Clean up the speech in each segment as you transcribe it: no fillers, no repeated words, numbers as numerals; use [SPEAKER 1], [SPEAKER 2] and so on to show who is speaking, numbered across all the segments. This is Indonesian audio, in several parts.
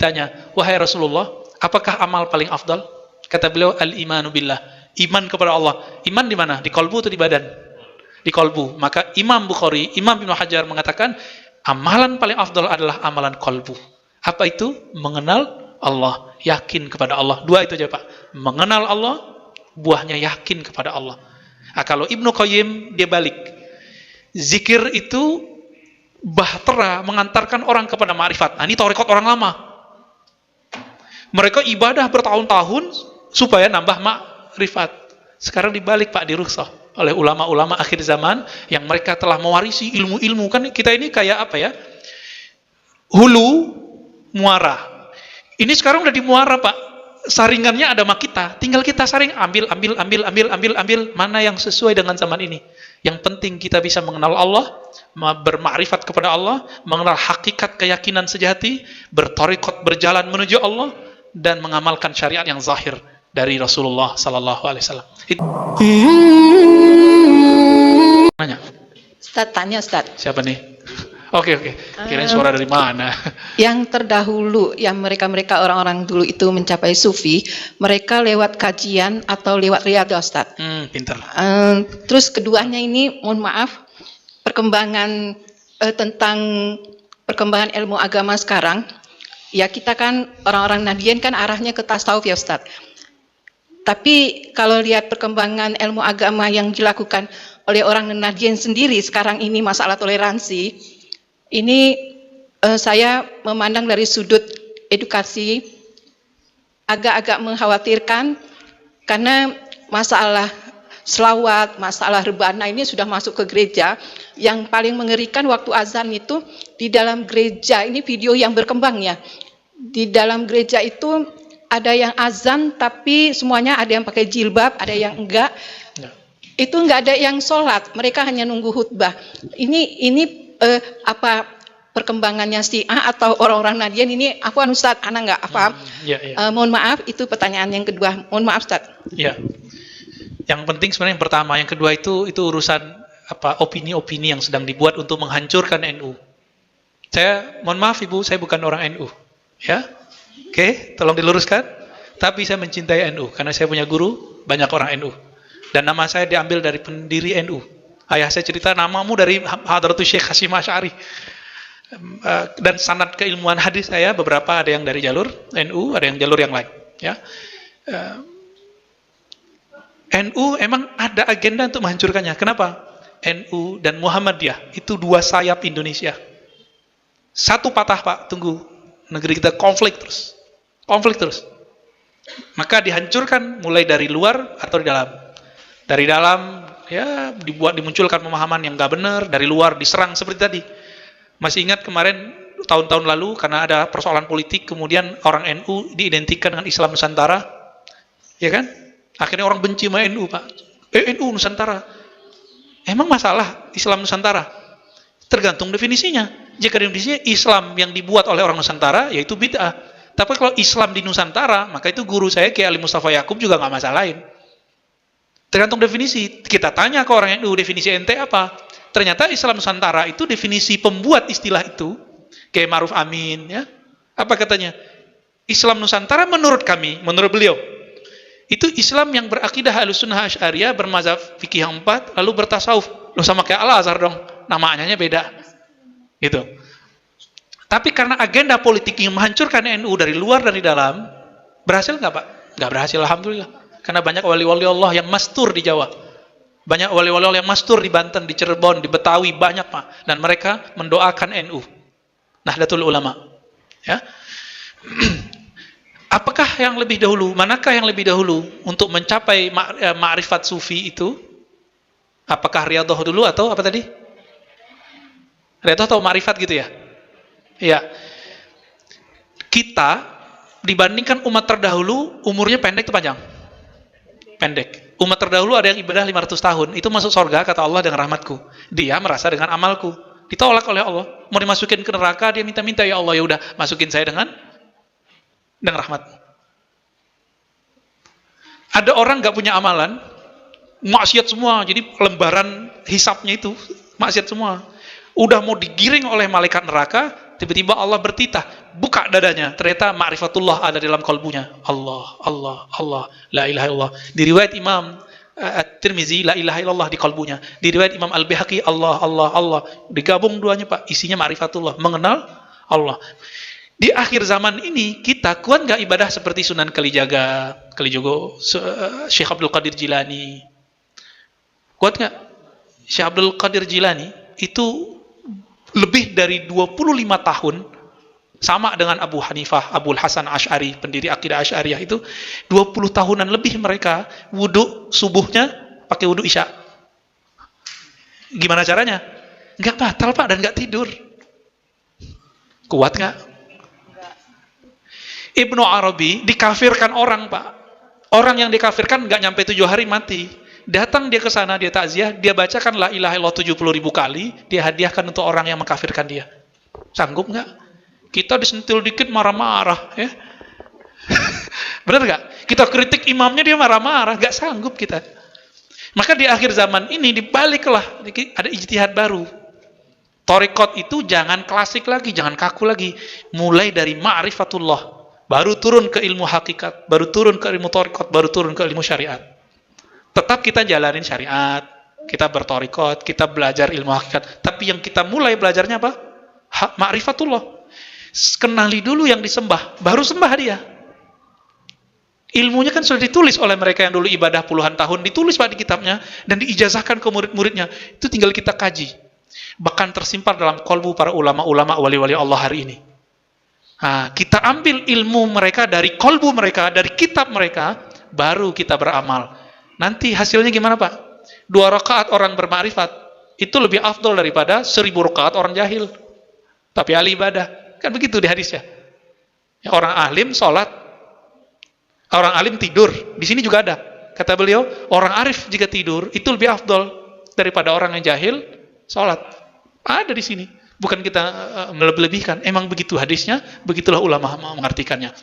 [SPEAKER 1] Ditanya, wahai Rasulullah, apakah amal paling afdal? Kata beliau, al-imanu billah. Iman kepada Allah. Iman di mana? Di kolbu atau di badan? Di kolbu. Maka Imam Bukhari, Imam Ibnu Hajar mengatakan, amalan paling afdal adalah amalan kolbu. Apa itu? Mengenal Allah, yakin kepada Allah. Dua itu aja Pak. Mengenal Allah, buahnya yakin kepada Allah. Nah, kalau Ibnu Qayyim, dia balik. Zikir itu bahtera, mengantarkan orang kepada ma'rifat. Nah, ini tarekat orang lama. Mereka ibadah bertahun-tahun supaya nambah ma'rifat. Sekarang dibalik Pak, diruksah oleh ulama-ulama akhir zaman yang mereka telah mewarisi ilmu-ilmu. Kan kita ini kayak apa ya? Hulu, muara. Ini sekarang udah di muara Pak. Saringannya ada sama kita. Tinggal kita saring, ambil. Mana yang sesuai dengan zaman ini. Yang penting kita bisa mengenal Allah, bermakrifat kepada Allah, mengenal hakikat keyakinan sejati, bertarekat berjalan menuju Allah, dan mengamalkan syariat yang zahir dari Rasulullah sallallahu alaihi wasallam. Nanya.
[SPEAKER 2] Ustaz, tanya Ustaz.
[SPEAKER 1] Siapa nih? Oke. Kirain suara dari mana?
[SPEAKER 2] Yang terdahulu, yang mereka orang-orang dulu itu mencapai sufi, mereka lewat kajian atau lewat riyadhah Ustaz.
[SPEAKER 1] Pintar.
[SPEAKER 2] Terus keduanya ini, mohon maaf, perkembangan tentang perkembangan ilmu agama sekarang. Ya kita kan orang-orang Nahdiyin kan arahnya ke tasawuf ya Ustaz. Tapi kalau lihat perkembangan ilmu agama yang dilakukan oleh orang Nahdiyin sendiri sekarang ini, masalah toleransi, ini saya memandang dari sudut edukasi agak-agak mengkhawatirkan, karena masalah selawat, masalah rebana ini sudah masuk ke gereja. Yang paling mengerikan waktu azan itu di dalam gereja, ini video yang berkembang ya, di dalam gereja itu ada yang azan tapi semuanya ada yang pakai jilbab, ada yang enggak. Itu enggak ada yang sholat, mereka hanya nunggu khutbah. Ini apa perkembangannya Syiah atau orang-orang Nahdiyin ini? Apa Ustaz, anak enggak apa? Mohon maaf, itu pertanyaan yang kedua. Mohon maaf Ustaz.
[SPEAKER 1] Ya. Yang penting sebenarnya yang pertama, yang kedua itu urusan apa, opini-opini yang sedang dibuat untuk menghancurkan NU. Saya mohon maaf Ibu, saya bukan orang NU. Ya. Oke, tolong diluruskan. Tapi saya mencintai NU karena saya punya guru banyak orang NU. Dan nama saya diambil dari pendiri NU. Ayah saya cerita, namamu dari Hadratus Syekh Hasyim Asy'ari. Dan sanad keilmuan hadis saya beberapa ada yang dari jalur NU, ada yang jalur yang lain, ya. NU emang ada agenda untuk menghancurkannya. Kenapa? NU dan Muhammadiyah itu dua sayap Indonesia. Satu patah Pak, tunggu. Negeri kita konflik terus. Maka dihancurkan mulai dari luar atau di dalam. Dari dalam ya dimunculkan pemahaman yang nggak benar, dari luar diserang seperti tadi. Masih ingat kemarin tahun-tahun lalu karena ada persoalan politik, kemudian orang NU diidentikan dengan Islam Nusantara, ya kan? Akhirnya orang benci sama NU Pak. NU Nusantara. Emang masalah Islam Nusantara? Tergantung definisinya. Jika definisinya Islam yang dibuat oleh orang Nusantara, yaitu bid'ah. Tapi kalau Islam di Nusantara, maka itu guru saya Kiai Ali Mustafa Yakub juga nggak masalahin. Tergantung definisi. Kita tanya ke orang NU, definisi ente apa? Ternyata Islam Nusantara itu definisi pembuat istilah itu, Kiai Ma'ruf Amin, ya. Apa katanya? Islam Nusantara menurut kami, menurut beliau, itu Islam yang berakidah Ahlussunnah Asy'ariyah, bermazhab fikih yang 4, lalu bertasawuf. Loh, sama kayak Al-Azhar dong, namanya beda. Gitu. Tapi karena agenda politik yang menghancurkan NU dari luar dan dari dalam, berhasil nggak Pak? Nggak berhasil, alhamdulillah. Karena banyak wali-wali Allah yang mastur di Jawa. Banyak wali-wali Allah yang mastur di Banten, di Cirebon, di Betawi, banyak Pak. Dan mereka mendoakan NU. Nahdlatul Ulama. Ya. Apakah yang lebih dahulu? Manakah yang lebih dahulu untuk mencapai ma'rifat sufi itu? Apakah riyadhah dulu atau apa tadi? Riyadhah atau ma'rifat gitu ya? Ya. Kita dibandingkan umat terdahulu umurnya pendek atau panjang? Pendek. Umat terdahulu ada yang ibadah 500 tahun, itu masuk surga kata Allah dengan rahmatku. Dia merasa dengan amalku. Ditolak oleh Allah. Mau dimasukin ke neraka, dia minta-minta, ya Allah, ya udah masukin saya dengan rahmat. Ada orang nggak punya amalan, maksiat semua, jadi lembaran hisapnya itu maksiat semua. Udah mau digiring oleh malaikat neraka, tiba-tiba Allah bertitah, buka dadanya, ternyata ma'rifatullah ada dalam kalbunya. Allah, Allah, Allah, la ilaha illallah. Di riwayat Imam At-Tirmizi, la ilaha illallah di kalbunya. Di riwayat Imam Al-Baihaqi, Allah, Allah, Allah. Digabung duanya Pak, isinya ma'rifatullah, mengenal Allah. Di akhir zaman ini, kita kuat nggak ibadah seperti Sunan Kalijogo, Syekh Abdul Qadir Jilani? Kuat nggak? Syekh Abdul Qadir Jilani itu lebih dari 25 tahun, sama dengan Abu Hanifah, Abul Hasan Asy'ari, pendiri akidah Asy'ariyah itu, 20 tahunan lebih mereka wudhu subuhnya pakai wudhu isya. Gimana caranya? Nggak batal Pak, dan nggak tidur. Kuat nggak? Ibnu Arabi dikafirkan orang Pak. Orang yang dikafirkan nggak nyampe 7 hari mati. Datang dia ke sana, dia takziah, dia bacakan la ilaha illallah 70.000 kali, dia hadiahkan untuk orang yang mengkafirkan dia. Sanggup nggak? Kita disentil dikit marah-marah, ya. Benar nggak? Kita kritik imamnya dia marah-marah, nggak sanggup kita. Maka di akhir zaman ini dibaliklah, ada ijtihad baru. Thariqat itu jangan klasik lagi, jangan kaku lagi. Mulai dari ma'rifatullah, baru turun ke ilmu hakikat, baru turun ke ilmu thariqat, baru turun ke ilmu syariat. Tetap kita jalanin syariat, kita berthariqat, kita belajar ilmu hakikat. Tapi yang kita mulai belajarnya apa? Ma'rifatullah. Kenali dulu yang disembah, baru sembah dia. Ilmunya kan sudah ditulis oleh mereka yang dulu ibadah puluhan tahun, ditulis Pak di kitabnya, dan diijazahkan ke murid-muridnya. Itu tinggal kita kaji. Bahkan tersimpan dalam kolbu para ulama-ulama wali-wali Allah hari ini. Nah, kita ambil ilmu mereka dari kolbu mereka, dari kitab mereka, baru kita beramal. Nanti hasilnya gimana Pak? 2 rakaat orang bermakrifat itu lebih afdol daripada 1000 rakaat orang jahil. Tapi ahli ibadah. Kan begitu di hadisnya. Ya, orang alim sholat, orang alim tidur. Di sini juga ada. Kata beliau, orang arif jika tidur itu lebih afdol daripada orang yang jahil sholat. Ada di sini. Bukan kita melebih-lebihkan. Emang begitu hadisnya, begitulah ulama mengartikannya.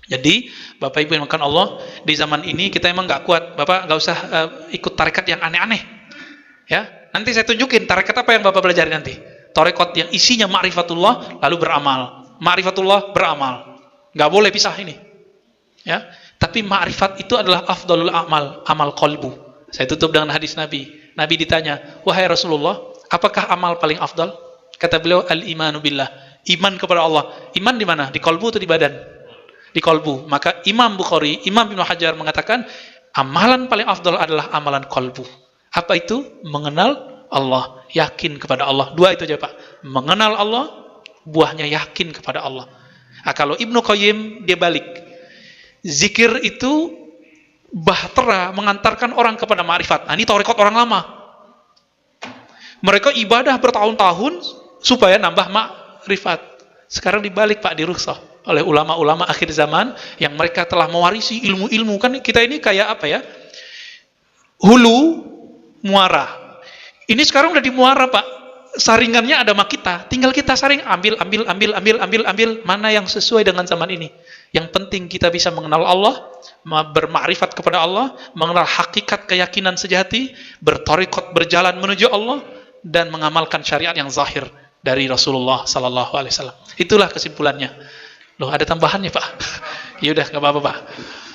[SPEAKER 1] Jadi, Bapak Ibu yang makan Allah, di zaman ini kita emang nggak kuat. Bapak nggak usah ikut tarekat yang aneh-aneh. Ya, nanti saya tunjukin tarekat apa yang Bapak pelajari nanti. Tarekat yang isinya ma'rifatullah lalu beramal. Ma'rifatullah beramal. Nggak boleh pisah ini. Ya, tapi ma'rifat itu adalah afdalul amal, amal qalbu. Saya tutup dengan hadis Nabi. Nabi ditanya, "Wahai Rasulullah, apakah amal paling afdal?" Kata beliau, "Al-imanu billah." Iman kepada Allah. Iman di mana? Di qalbu atau di badan? Di kolbu. Maka Imam Bukhari, Imam Ibnu Hajar mengatakan amalan paling afdal adalah amalan kolbu. Apa itu? Mengenal Allah, yakin kepada Allah. 2 itu aja Pak. Mengenal Allah, buahnya yakin kepada Allah. Nah, kalau Ibnu Qayyim dia balik. Zikir itu bahtera mengantarkan orang kepada ma'rifat. Nah, ini tarekat orang lama. Mereka ibadah bertahun-tahun supaya nambah ma'rifat. Sekarang dibalik Pak, di rukhsah oleh ulama-ulama akhir zaman yang mereka telah mewarisi ilmu-ilmu. Kan kita ini kayak apa ya? Hulu muara. Ini sekarang udah di muara Pak. Saringannya ada sama kita. Tinggal kita saring, ambil mana yang sesuai dengan zaman ini. Yang penting kita bisa mengenal Allah, bermakrifat kepada Allah, mengenal hakikat keyakinan sejati, berthariqat berjalan menuju Allah, dan mengamalkan syariat yang zahir dari Rasulullah sallallahu alaihi wasallam. Itulah kesimpulannya. Loh, ada tambahannya Pak? Ya udah, nggak apa-apa Pak.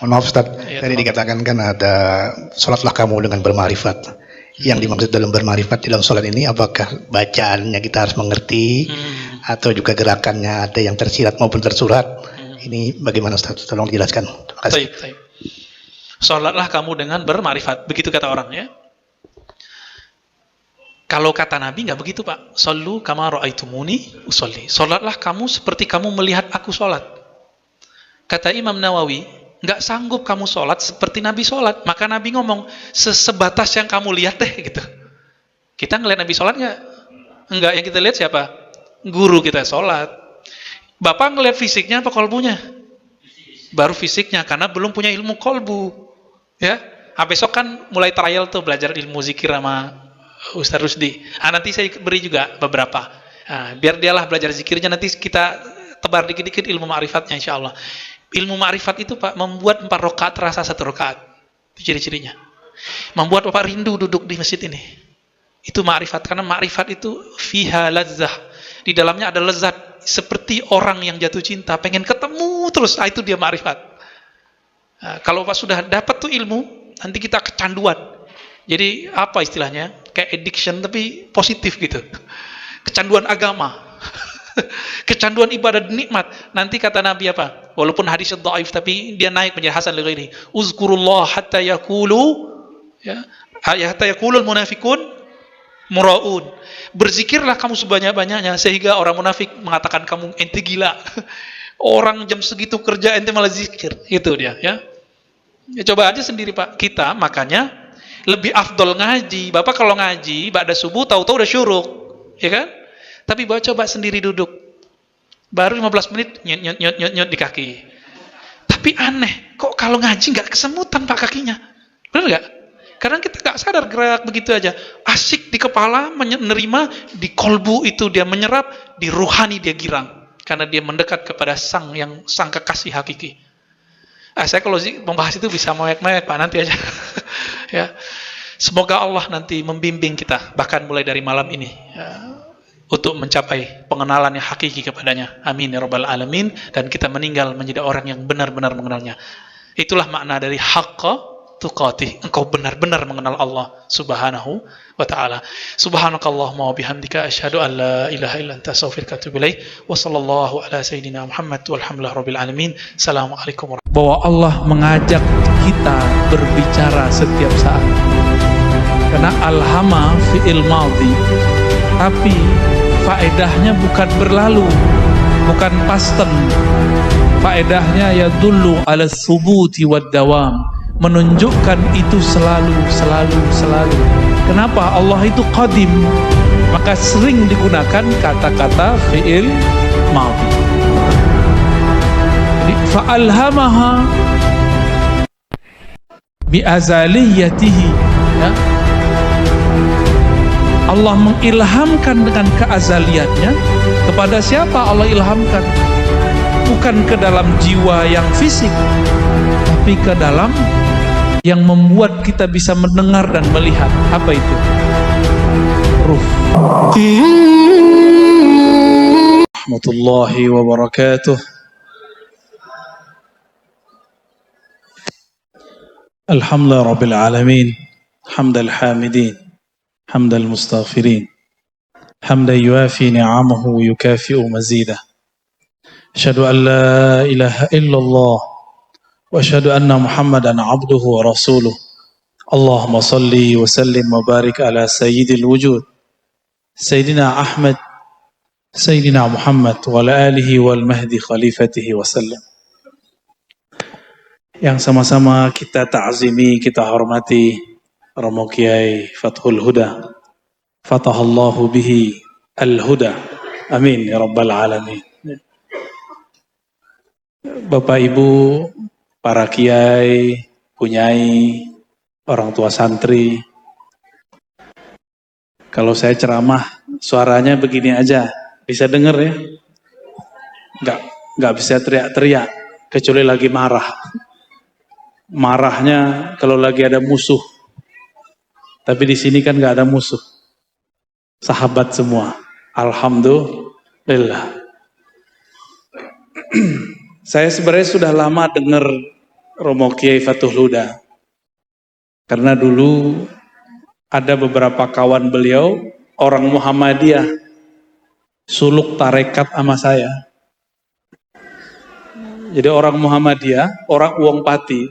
[SPEAKER 3] Mohon maaf Ustaz, tadi dikatakan kan ada sholatlah kamu dengan bermarifat. Yang dimaksud dalam bermarifat dalam sholat ini apakah bacaannya kita harus mengerti atau juga gerakannya ada yang tersirat maupun tersurat? Ini bagaimana Ustaz? Tolong dijelaskan. Terima kasih.
[SPEAKER 1] Baik. Sholatlah kamu dengan bermarifat. Begitu kata orang ya. Kalau kata Nabi nggak begitu Pak. Sallu kama ra'aitumuni usolli. Sholatlah kamu seperti kamu melihat aku sholat. Kata Imam Nawawi, nggak sanggup kamu sholat seperti Nabi sholat. Maka Nabi ngomong, sebatas yang kamu lihat deh gitu. Kita ngelihat Nabi sholat nggak? Enggak, yang kita lihat siapa? Guru kita sholat. Bapak ngelihat fisiknya apa kolbunya? Baru fisiknya, karena belum punya ilmu kolbu. Ya, besok kan mulai trial tuh belajar ilmu zikir sama Ustaz Rusdi. Nanti saya beri juga beberapa. Biar dialah belajar zikirnya, nanti kita tebar dikit-dikit ilmu ma'rifatnya insya Allah. Ilmu ma'rifat itu Pak, membuat 4 rakaat terasa 1 rakaat. Itu ciri-cirinya. Membuat Bapak rindu duduk di masjid ini. Itu ma'rifat, karena ma'rifat itu fiha lazzah. Di dalamnya ada lezat. seperti orang yang jatuh cinta, pengen ketemu terus. Itu dia ma'rifat. Nah, kalau pas sudah dapat tuh ilmu, nanti kita kecanduan. Jadi apa istilahnya? Kayak addiction tapi positif gitu. Kecanduan agama. Kecanduan ibadah nikmat. Nanti kata Nabi apa? Walaupun hadisnya dhaif tapi dia naik menjadi hasan li ghairihi. Uzkurullah hatta yaqulu hatta yaqulul munafiqun muraun. Berzikirlah kamu sebanyak-banyaknya sehingga orang munafik mengatakan kamu ente gila. Orang jam segitu kerja ente malah zikir. Itu dia, ya. Ya coba aja sendiri, Pak. Kita makanya lebih afdol ngaji. Bapak kalau ngaji ba'da subuh tahu-tahu udah syuruk, ya kan? Tapi bapak coba sendiri duduk. Baru 15 menit nyot di kaki. Tapi aneh, kok kalau ngaji nggak kesemutan Pak kakinya? Benar nggak? Karena kita nggak sadar gerak begitu aja. Asik di kepala, menerima, di kolbu itu dia menyerap, di ruhani dia girang. Karena dia mendekat kepada sang kekasih hakiki. Saya kalau membahas itu bisa mewek-mewek Pak, nanti aja. Ya. Semoga Allah nanti membimbing kita, bahkan mulai dari malam ini. Ya, untuk mencapai pengenalan yang hakiki kepadanya. Amin ya rabbal alamin. Dan kita meninggal menjadi orang yang benar-benar mengenalnya. Itulah makna dari haqqa tuqatih. Engkau benar-benar mengenal Allah subhanahu wa ta'ala. Subhanakallahumma wa bihamdika asyhadu an la ilaha illa anta astaghfiruka wa atubu ilaik. Wa sallallahu ala sayyidina Muhammad walhamdulillahi rabbil alamin. Assalamualaikum warahmatullahi wabarakatuh. Bahwa Allah mengajak kita berbicara setiap saat. Karena alhama fi'il madhi. Tapi faedahnya bukan berlalu, bukan pasten. Faedahnya yadullu ala thubuti wad dawam, menunjukkan itu selalu. Kenapa? Allah itu qadim, maka sering digunakan kata-kata fi'il madhi. Jadi fa'alhamaha bi'azaliyatihi, ya. Allah mengilhamkan dengan keazaliannya. Kepada siapa Allah ilhamkan? Bukan ke dalam jiwa yang fisik, tapi ke dalam yang membuat kita bisa mendengar dan melihat. Apa itu? Ruh. Rahmatullahi wabarakatuh. Alhamdulillah rabbil alamin. Hamdal hamidin, hamdal mustaghfirin, hamdan yuafi ni'amahu yukafi'u mazidah. Asyhadu an la ilaha illallah wa asyhadu anna Muhammadan abduhu wa rasuluh. Allahumma salli wa sallim wa barik ala sayyidil wujud Sayyidina Ahmad, Sayyidina Muhammad wa ala alihi wal mahdi khalifatihi wa sallam. Yang sama-sama kita ta'zimi, kita hormati Romo Kiai Fathul Huda, fatahallahu bihi al-huda, amin ya rabbal alamin. Bapak Ibu, para kiai, punyai, orang tua santri, kalau saya ceramah suaranya begini aja, bisa dengar ya? Nggak bisa teriak-teriak, kecuali lagi marah. Marahnya kalau lagi ada musuh. Tapi di sini kan nggak ada musuh, sahabat semua. Alhamdulillah. Saya sebenarnya sudah lama dengar Romo Kiai Fathul Huda, karena dulu ada beberapa kawan beliau orang Muhammadiyah suluk tarekat sama saya. Jadi orang Muhammadiyah, orang Uang Pati,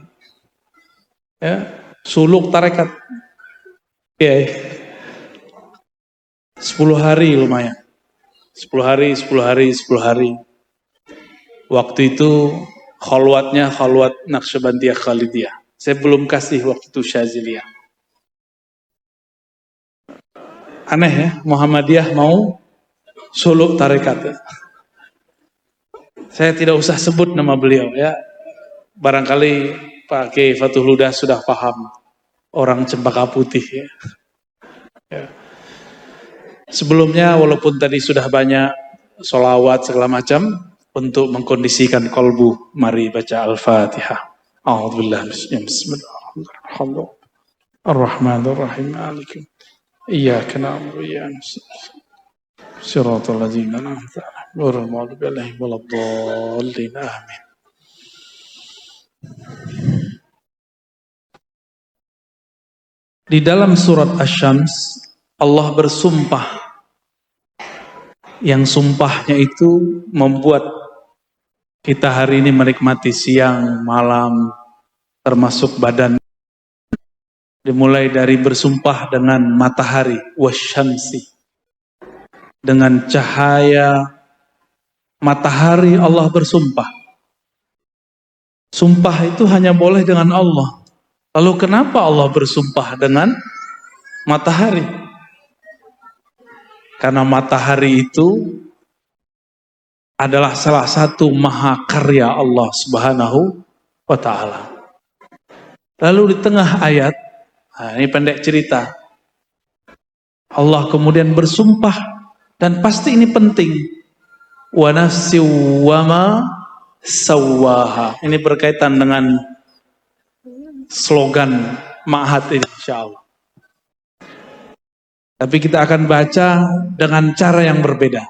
[SPEAKER 1] ya, suluk tarekat. Ya, 10 hari lumayan. 10 hari. Waktu itu khalwatnya khalwat Naqsyabandiyah Khalidiyah. Saya belum kasih waktu itu Syaziliyah. Aneh ya, Muhammadiyah mau suluk tarekat. Saya tidak usah sebut nama beliau ya. Barangkali Pak Kiai Fathul Huda sudah paham. Orang Cempaka Putih ya. Ya. Sebelumnya walaupun tadi sudah banyak sholawat segala macam, untuk mengkondisikan kolbu, mari baca Al-Fatihah. A'udzubillah bismillahirrahmanirrahim. Ar-Rahmanir-Rahim. Iyyaka na'budu wa iyyaka nasta'in.
[SPEAKER 4] Shiratal ladzina an'amta 'alaihim ghairil maghdubi 'alaihim waladdallin. Amin. Di dalam surat Asy-Syams Allah bersumpah, yang sumpahnya itu membuat kita hari ini menikmati siang, malam, termasuk badan. Dimulai dari bersumpah dengan matahari, wasyamsi, dengan cahaya matahari Allah bersumpah. Sumpah itu hanya boleh dengan Allah. Lalu kenapa Allah bersumpah dengan matahari? Karena matahari itu adalah salah satu mahakarya Allah Subhanahu wa ta'ala. Lalu di tengah ayat, nah ini pendek cerita, Allah kemudian bersumpah, dan pasti ini penting, wa nafsi wa ma sawwaha. Ini berkaitan dengan slogan Ma'had ini insyaallah. Tapi kita akan baca dengan cara yang berbeda,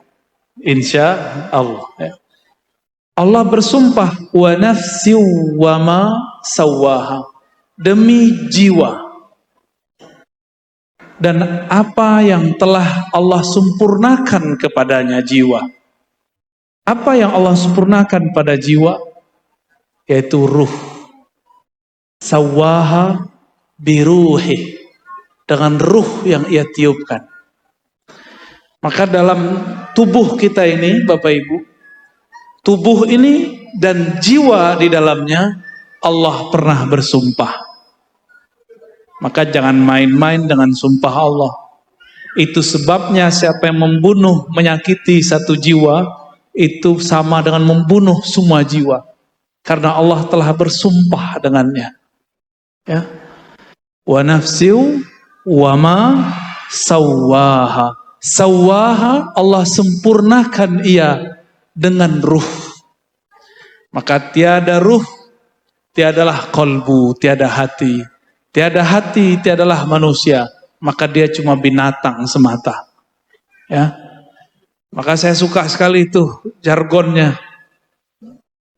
[SPEAKER 4] insya Allah. Allah bersumpah, wa nafsi wa ma sawwaha, demi jiwa dan apa yang telah Allah sempurnakan kepadanya jiwa. Apa yang Allah sempurnakan pada jiwa? Yaitu ruh. Sawwaha biruhi, dengan ruh yang ia tiupkan. Maka dalam tubuh kita ini, Bapak Ibu, tubuh ini dan jiwa di dalamnya Allah pernah bersumpah. Maka jangan main-main dengan sumpah Allah. Itu sebabnya siapa yang membunuh, menyakiti satu jiwa, itu sama dengan membunuh semua jiwa. Karena Allah telah bersumpah dengannya. Ya. Wa nafsiu wa ma sawwaha. Sawwaha, Allah sempurnakan ia dengan ruh. Maka tiada ruh, tiadalah kolbu, tiada hati. Tiada hati, tiadalah manusia. Maka dia cuma binatang semata. Ya. Maka saya suka sekali itu jargonnya,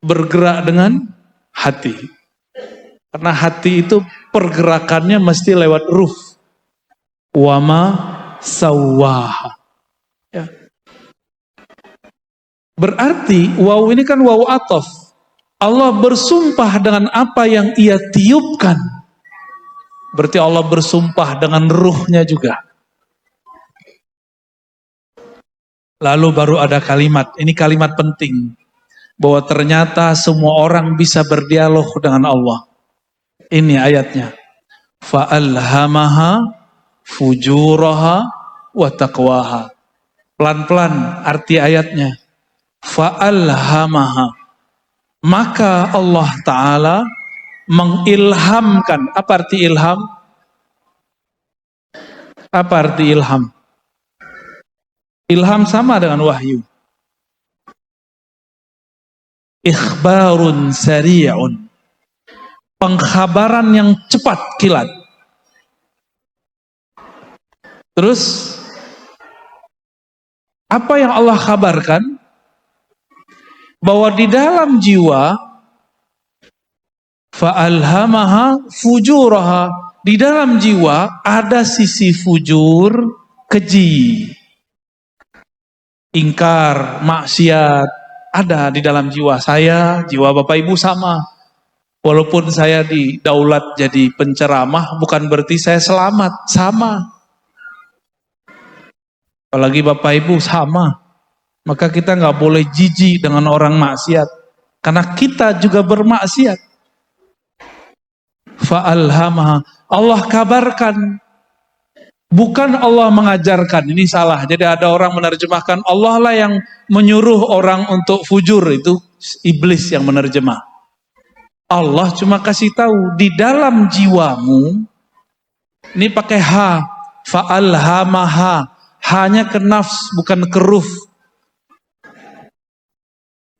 [SPEAKER 4] bergerak dengan hati. Karena hati itu pergerakannya mesti lewat ruh. Wama sawwaha. Ya. Berarti waw ini kan waw ataf. Allah bersumpah dengan apa yang ia tiupkan. Berarti Allah bersumpah dengan ruhnya juga. Lalu baru ada kalimat, ini kalimat penting. Bahwa ternyata semua orang bisa berdialog dengan Allah. Ini ayatnya. Fa'alhamaha fujuraha wa taqwaha. Pelan-pelan arti ayatnya. Fa'alhamaha. Maka Allah Ta'ala mengilhamkan. Apa arti ilham? Apa arti ilham? Ilham sama dengan wahyu. Ikhbarun sari'un. Pengkhabaran yang cepat kilat. Terus apa yang Allah kabarkan? Bahwa di dalam jiwa fa'alhamaha fujuraha, di dalam jiwa ada sisi fujur, keji, ingkar, maksiat, ada di dalam jiwa saya, jiwa Bapak Ibu sama. Walaupun saya didaulat jadi penceramah, bukan berarti saya selamat, sama. Apalagi Bapak Ibu sama. Maka kita nggak boleh jijik dengan orang maksiat. Karena kita juga bermaksiat. Fa'alhamaha. Allah kabarkan. Bukan Allah mengajarkan. Ini salah. Jadi ada orang menerjemahkan Allah lah yang menyuruh orang untuk fujur. Itu iblis yang menerjemah. Allah cuma kasih tahu di dalam jiwamu, ini pakai ha, fa'alhamaha, hanya ke nafs bukan ke ruh.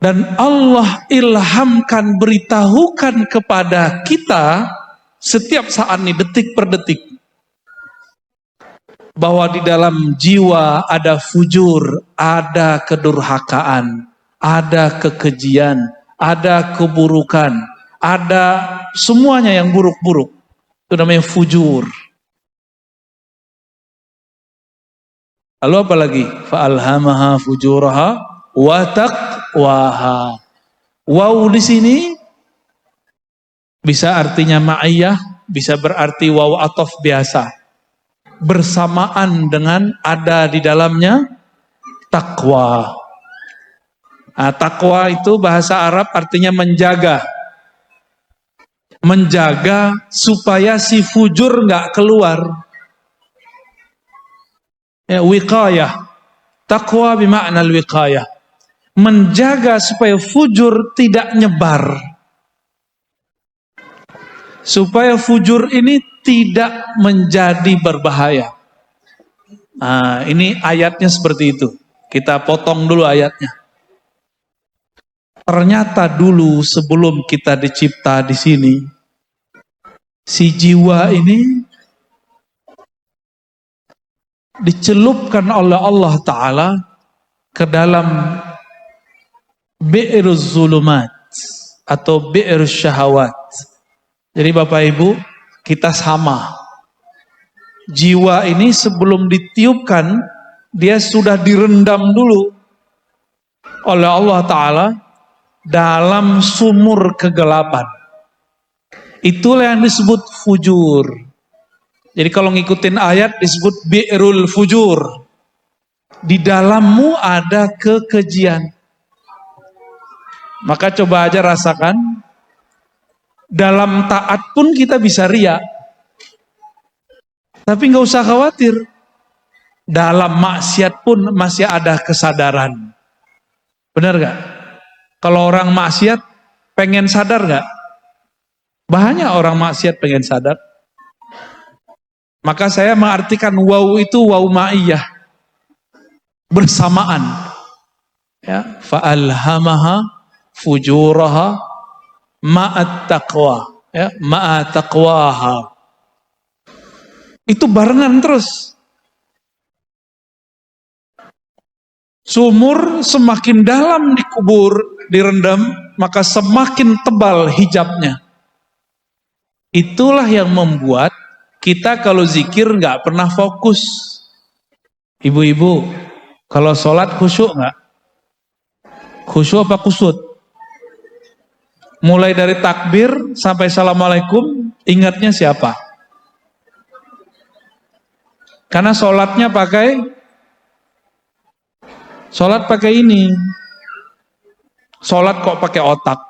[SPEAKER 4] Dan Allah ilhamkan, beritahukan kepada kita setiap saat ini, detik per detik, bahwa di dalam jiwa ada fujur, ada kedurhakaan, ada kekejian, ada keburukan, ada semuanya yang buruk-buruk. Itu namanya fujur. Lalu apa lagi? Fa'alhamaha fujuraha wa taqwaha. Waw di sini bisa artinya ma'iyah, bisa berarti waw atof biasa. Bersamaan dengan ada di dalamnya takwa. Nah, takwa itu bahasa Arab artinya menjaga. Menjaga supaya si fujur nggak keluar. Ya, wiqayah. Takwa bermakna wiqayah. Menjaga supaya fujur tidak nyebar. Supaya fujur ini tidak menjadi berbahaya. Nah, ini ayatnya seperti itu. Kita potong dulu ayatnya. Ternyata dulu sebelum kita dicipta di sini, si jiwa ini dicelupkan oleh Allah Ta'ala ke dalam bi'ruz zulumat atau bi'ruz syahawat. Jadi Bapak Ibu, kita sama. Jiwa ini sebelum ditiupkan, dia sudah direndam dulu oleh Allah Ta'ala dalam sumur kegelapan. Itulah yang disebut fujur. Jadi kalau ngikutin ayat disebut bi'rul fujur. Di dalammu ada kekejian. Maka coba aja rasakan, dalam taat pun kita bisa riya. Tapi nggak usah khawatir. Dalam maksiat pun masih ada kesadaran. Benar gak? Kalau orang maksiat pengen sadar gak? Banyak orang maksiat pengen sadar. Maka saya mengartikan waw itu waw ma'iyah. Bersamaan. Ya, fa'alhamaha fujuraha ma'at taqwa. Ya, ma'at taqwaha. Itu barengan terus. Sumur semakin dalam dikubur, direndam, maka semakin tebal hijabnya. Itulah yang membuat kita kalau zikir nggak pernah fokus. Ibu-ibu, kalau sholat khusyuk nggak? Khusyuk apa kusut? Mulai dari takbir sampai assalamualaikum, ingatnya siapa? Karena sholatnya sholat pakai ini. Sholat kok pakai otak.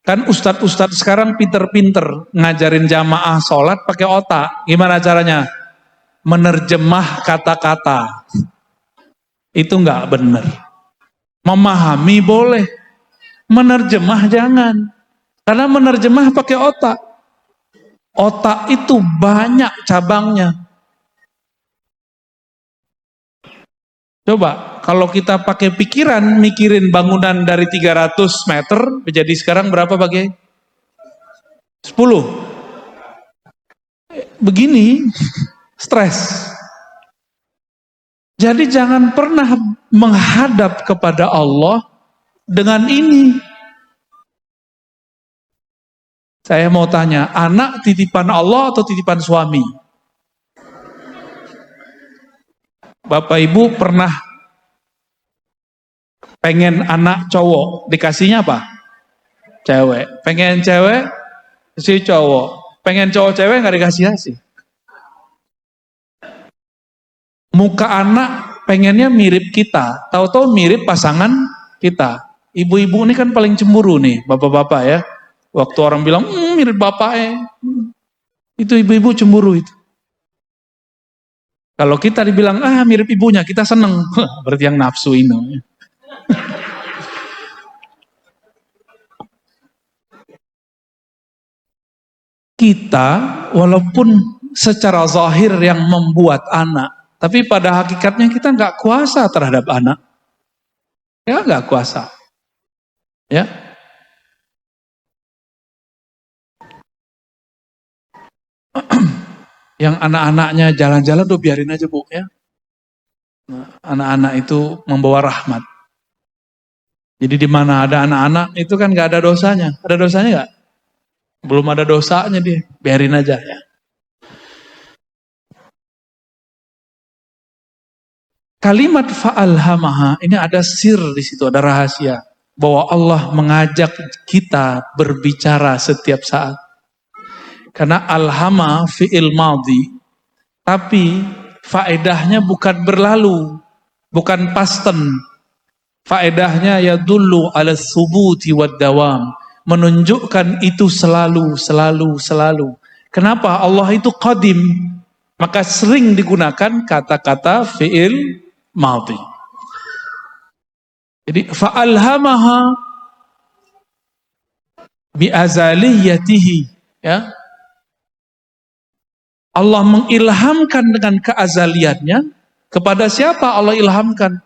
[SPEAKER 4] Kan ustadz-ustadz sekarang pinter-pinter ngajarin jamaah sholat pakai otak. Gimana caranya? Menerjemah kata-kata. Itu nggak benar. Memahami boleh. Menerjemah jangan. Karena menerjemah pakai otak. Otak itu banyak cabangnya. Coba, kalau kita pakai pikiran, mikirin bangunan dari 300 meter, menjadi sekarang berapa bagai? 10. Begini, stres. Jadi jangan pernah menghadap kepada Allah dengan ini. Saya mau tanya, anak titipan Allah atau titipan suami? Bapak Ibu pernah pengen anak cowok, dikasihnya apa? Cewek. Pengen cewek, si cowok. Pengen cowok cewek nggak dikasih. Muka anak pengennya mirip kita, tahu-tahu mirip pasangan kita. Ibu-ibu ini kan paling cemburu nih, bapak-bapak ya. Waktu orang bilang mirip bapaknya, itu ibu-ibu cemburu itu. Kalau kita dibilang, mirip ibunya, kita seneng. Berarti yang nafsu ini. Kita, walaupun secara zahir yang membuat anak, tapi pada hakikatnya kita nggak kuasa terhadap anak. Ya, nggak kuasa. Ya. Yang anak-anaknya jalan-jalan tuh biarin aja Bu ya. Nah, anak-anak itu membawa rahmat. Jadi di mana ada anak-anak itu kan nggak ada dosanya. Ada dosanya nggak? Belum ada dosanya dia. Biarin aja ya. Kalimat fa'alhamaha ini ada sir di situ, ada rahasia bahwa Allah mengajak kita berbicara setiap saat. Karena alhama fi'il madhi, tapi faedahnya bukan berlalu, bukan pasten. Faedahnya yadullu ala thubuti wad dawam, menunjukkan itu selalu. Kenapa? Allah itu qadim, maka sering digunakan kata-kata fi'il madhi. Jadi fa'alhamaha bi'azaliyatihi, ya. Allah mengilhamkan dengan keazaliannya. Kepada siapa Allah ilhamkan?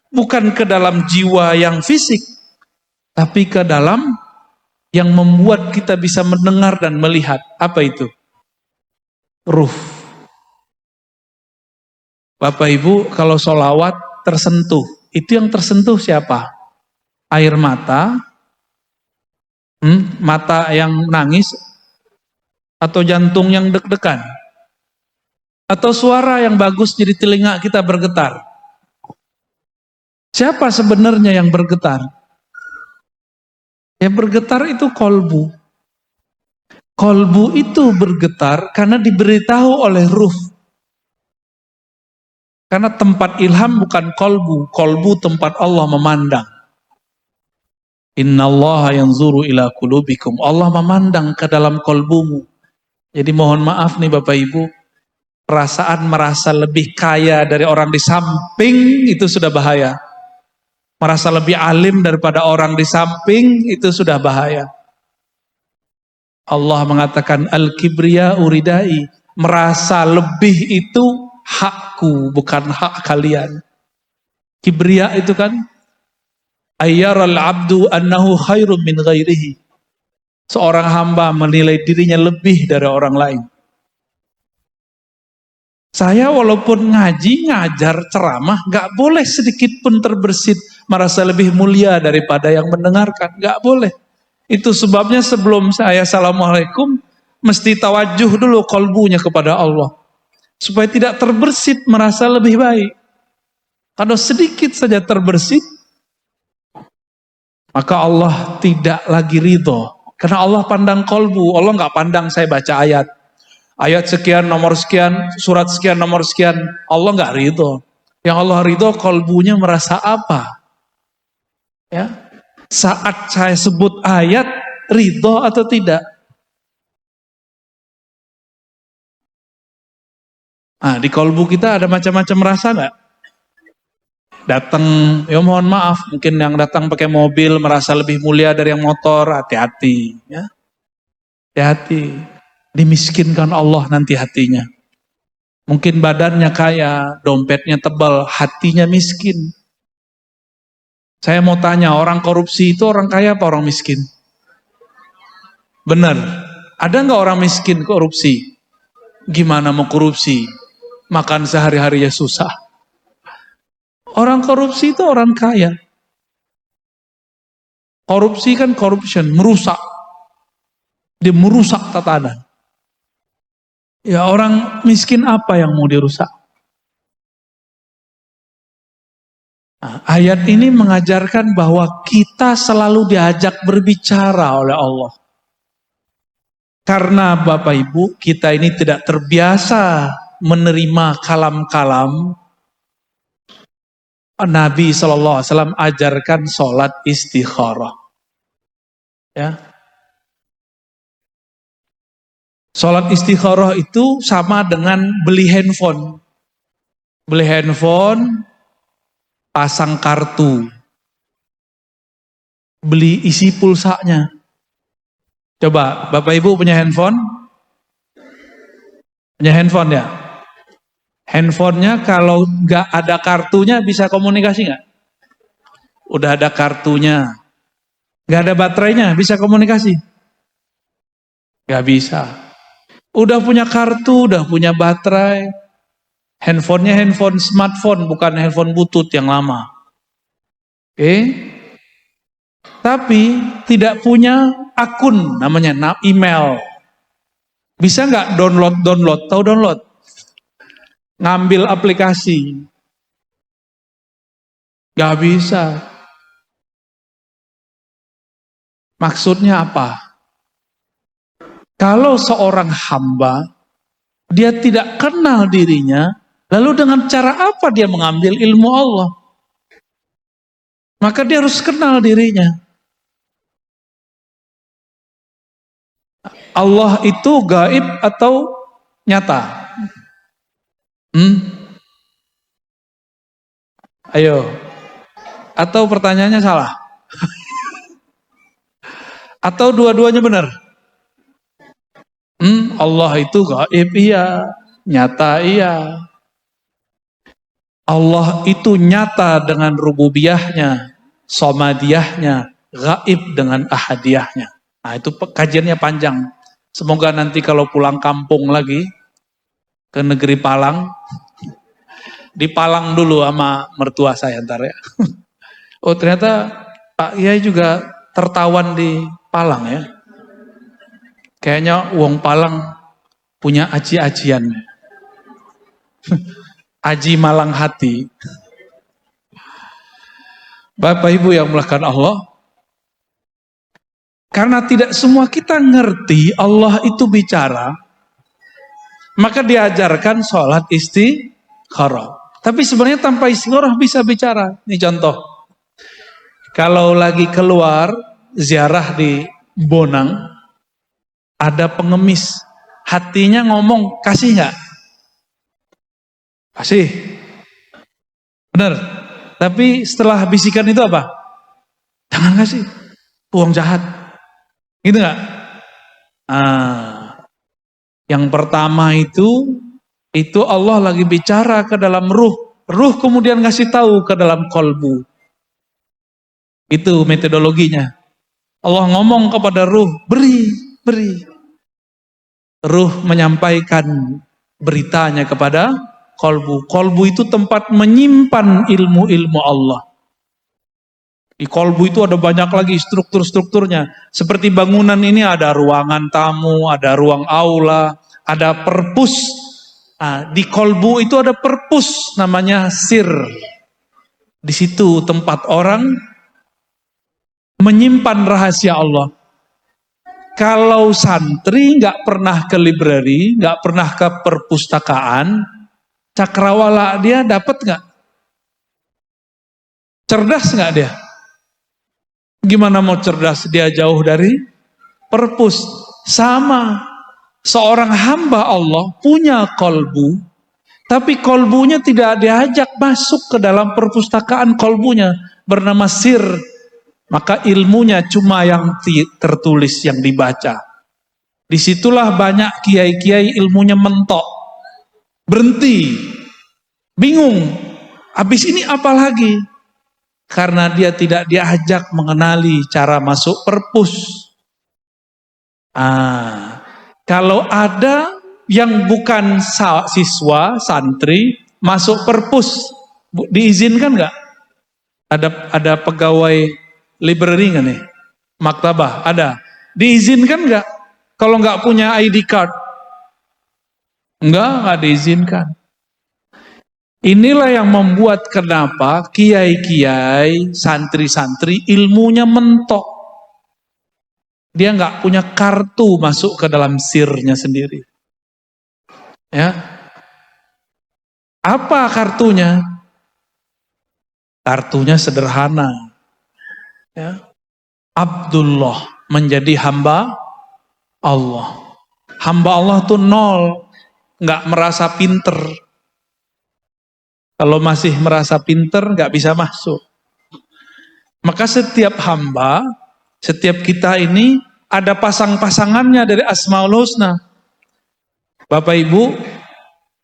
[SPEAKER 4] Bukan ke dalam jiwa yang fisik, tapi ke dalam yang membuat kita bisa mendengar dan melihat. Apa itu? Ruh. Bapak Ibu, kalau sholawat tersentuh, itu yang tersentuh siapa? Air mata, mata yang nangis, atau jantung yang deg-degan, atau suara yang bagus jadi telinga kita bergetar. Siapa sebenarnya yang bergetar? Yang bergetar itu kolbu. Kolbu itu bergetar karena diberitahu oleh ruh. Karena tempat ilham bukan kolbu. Kolbu tempat Allah memandang. Innallaha yanzuru ila qulubikum. Allah memandang ke dalam kolbumu. Jadi mohon maaf nih Bapak Ibu. Perasaan merasa lebih kaya dari orang di samping itu sudah bahaya. Merasa lebih alim daripada orang di samping itu sudah bahaya. Allah mengatakan al-kibriya uridai. Merasa lebih itu hakku, bukan hak kalian. Kibriya itu kan ayyaral abdu annahu khairum min ghairihi. Seorang hamba menilai dirinya lebih dari orang lain. Saya walaupun ngaji, ngajar, ceramah, gak boleh sedikit pun terbersit merasa lebih mulia daripada yang mendengarkan. Gak boleh. Itu sebabnya sebelum saya assalamualaikum, mesti tawajuh dulu kolbunya kepada Allah. Supaya tidak terbersit merasa lebih baik. Kalau sedikit saja terbersit, maka Allah tidak lagi ridho. Karena Allah pandang kolbu, Allah gak pandang saya baca ayat. Ayat sekian, nomor sekian, surat sekian, nomor sekian. Allah nggak ridho. Yang Allah ridho kolbunya merasa apa? Ya, saat saya sebut ayat, ridho atau tidak? Nah, di kolbu kita ada macam-macam rasa nggak? Datang, ya mohon maaf, mungkin yang datang pakai mobil merasa lebih mulia dari yang motor, hati-hati. Ya, hati-hati. Dimiskinkan Allah nanti hatinya. Mungkin badannya kaya, dompetnya tebal, hatinya miskin. Saya mau tanya, orang korupsi itu orang kaya apa orang miskin? Benar. Ada nggak orang miskin korupsi? Gimana mau korupsi? Makan sehari-harinya susah. Orang korupsi itu orang kaya. Korupsi kan corruption, merusak. Dia merusak tatanan. Ya orang miskin apa yang mau dirusak? Nah, ayat ini mengajarkan bahwa kita selalu diajak berbicara oleh Allah. Karena Bapak Ibu, kita ini tidak terbiasa menerima kalam-kalam. Nabi SAW ajarkan sholat istikharah. Ya. Sholat istikharah itu sama dengan beli handphone. Beli handphone, pasang kartu. Beli isi pulsanya. Coba, Bapak Ibu punya handphone? Punya handphone ya? Handphonenya kalau nggak ada kartunya bisa komunikasi nggak? Udah ada kartunya. Nggak ada baterainya, bisa komunikasi? Nggak bisa. Udah punya kartu, udah punya baterai. Handphonenya handphone smartphone, bukan handphone butut yang lama. Oke? Tapi tidak punya akun, namanya email. Bisa nggak download? Tahu download? Ngambil aplikasi. Nggak bisa. Maksudnya apa? Kalau seorang hamba, dia tidak kenal dirinya, lalu dengan cara apa dia mengambil ilmu Allah? Maka dia harus kenal dirinya. Allah itu gaib atau nyata? Ayo. Atau pertanyaannya salah? Atau dua-duanya benar? Allah itu gaib iya, nyata iya. Allah itu nyata dengan rububiyahnya, somadiyahnya, gaib dengan ahadiyahnya. Nah itu kajiannya panjang. Semoga nanti kalau pulang kampung lagi ke negeri Palang, di Palang dulu sama mertua saya ntar ya. Oh ternyata Pak Yai juga tertawan di Palang ya. Kayaknya wong Palang punya aji-ajian. Aji malang hati. Bapak Ibu yang melakukan Allah, karena tidak semua kita ngerti Allah itu bicara, maka diajarkan sholat istikharah. Tapi sebenarnya tanpa istikharah bisa bicara. Ini contoh. Kalau lagi keluar ziarah di Bonang, ada pengemis, hatinya ngomong, kasih nggak? Kasih. Benar. Tapi setelah bisikan itu apa? Jangan kasih. Uang jahat. Gitu nggak? Yang pertama itu Allah lagi bicara ke dalam ruh. Ruh kemudian ngasih tahu ke dalam kolbu. Itu metodologinya. Allah ngomong kepada ruh, beri. Ruh menyampaikan beritanya kepada kolbu. Kolbu itu tempat menyimpan ilmu-ilmu Allah. Di kolbu itu ada banyak lagi struktur-strukturnya. Seperti bangunan ini ada ruangan tamu, ada ruang aula, ada perpus. Nah, di kolbu itu ada perpus, namanya sir. Di situ tempat orang menyimpan rahasia Allah. Kalau santri nggak pernah ke library, nggak pernah ke perpustakaan, cakrawala dia dapat nggak? Cerdas nggak dia? Gimana mau cerdas? Dia jauh dari perpus. Sama, seorang hamba Allah punya kolbu, tapi kolbunya tidak diajak masuk ke dalam perpustakaan kolbunya, bernama sir. Maka ilmunya cuma yang tertulis, yang dibaca. Disitulah banyak kiai-kiai ilmunya mentok. Berhenti. Bingung. Habis ini apa lagi? Karena dia tidak diajak mengenali cara masuk perpus. Kalau ada yang bukan siswa, santri, masuk perpus, diizinkan nggak? Ada pegawai library nggak nih? Maktabah ada. Diizinkan nggak? Kalau nggak punya ID card, nggak diizinkan. Inilah yang membuat kenapa kiai-kiai, santri-santri ilmunya mentok. Dia nggak punya kartu masuk ke dalam sirnya sendiri. Ya, apa kartunya? Kartunya sederhana. Ya. Abdullah, menjadi hamba Allah. Hamba Allah tuh nol, nggak merasa pinter. Kalau masih merasa pinter, nggak bisa masuk. Maka setiap hamba, setiap kita ini ada pasang-pasangannya dari Asmaul Husna. Bapak Ibu,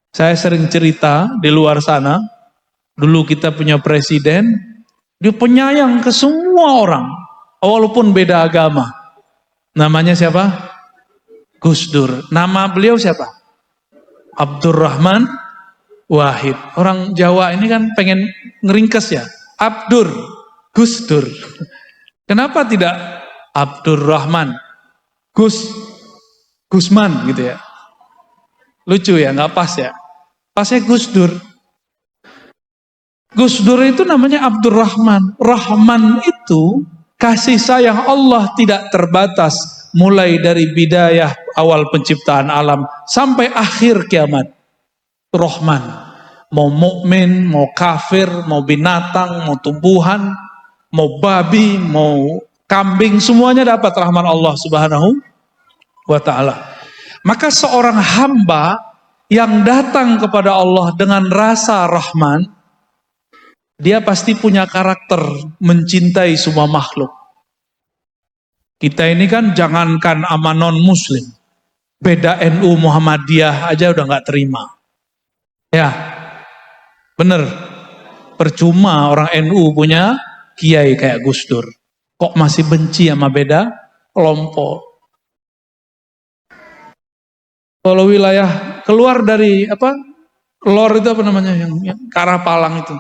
[SPEAKER 4] saya sering cerita di luar sana. Dulu kita punya presiden, dia penyayang ke semua orang, walaupun beda agama. Namanya siapa? Gus Dur. Nama beliau siapa? Abdurrahman Wahid. Orang Jawa ini kan pengen ngeringkes ya. Abdur, Gus Dur. Kenapa tidak Abdurrahman, Gusman gitu ya? Lucu ya, nggak pas ya. Pasnya Gus Dur. Gus Dur itu namanya Abdurrahman. Rahman itu kasih sayang Allah tidak terbatas. Mulai dari bidayah awal penciptaan alam sampai akhir kiamat. Rahman. Mau mukmin, mau kafir, mau binatang, mau tumbuhan, mau babi, mau kambing, semuanya dapat rahman Allah Subhanahu wa ta'ala. Maka seorang hamba yang datang kepada Allah dengan rasa rahman, dia pasti punya karakter mencintai semua makhluk. Kita ini kan jangankan sama non-muslim, beda NU Muhammadiyah aja udah gak terima. Ya, bener. Percuma orang NU punya kiai kayak Gus Dur. Kok masih benci sama beda kelompok? Kalau wilayah keluar dari lor itu apa namanya yang ke arah Palang itu.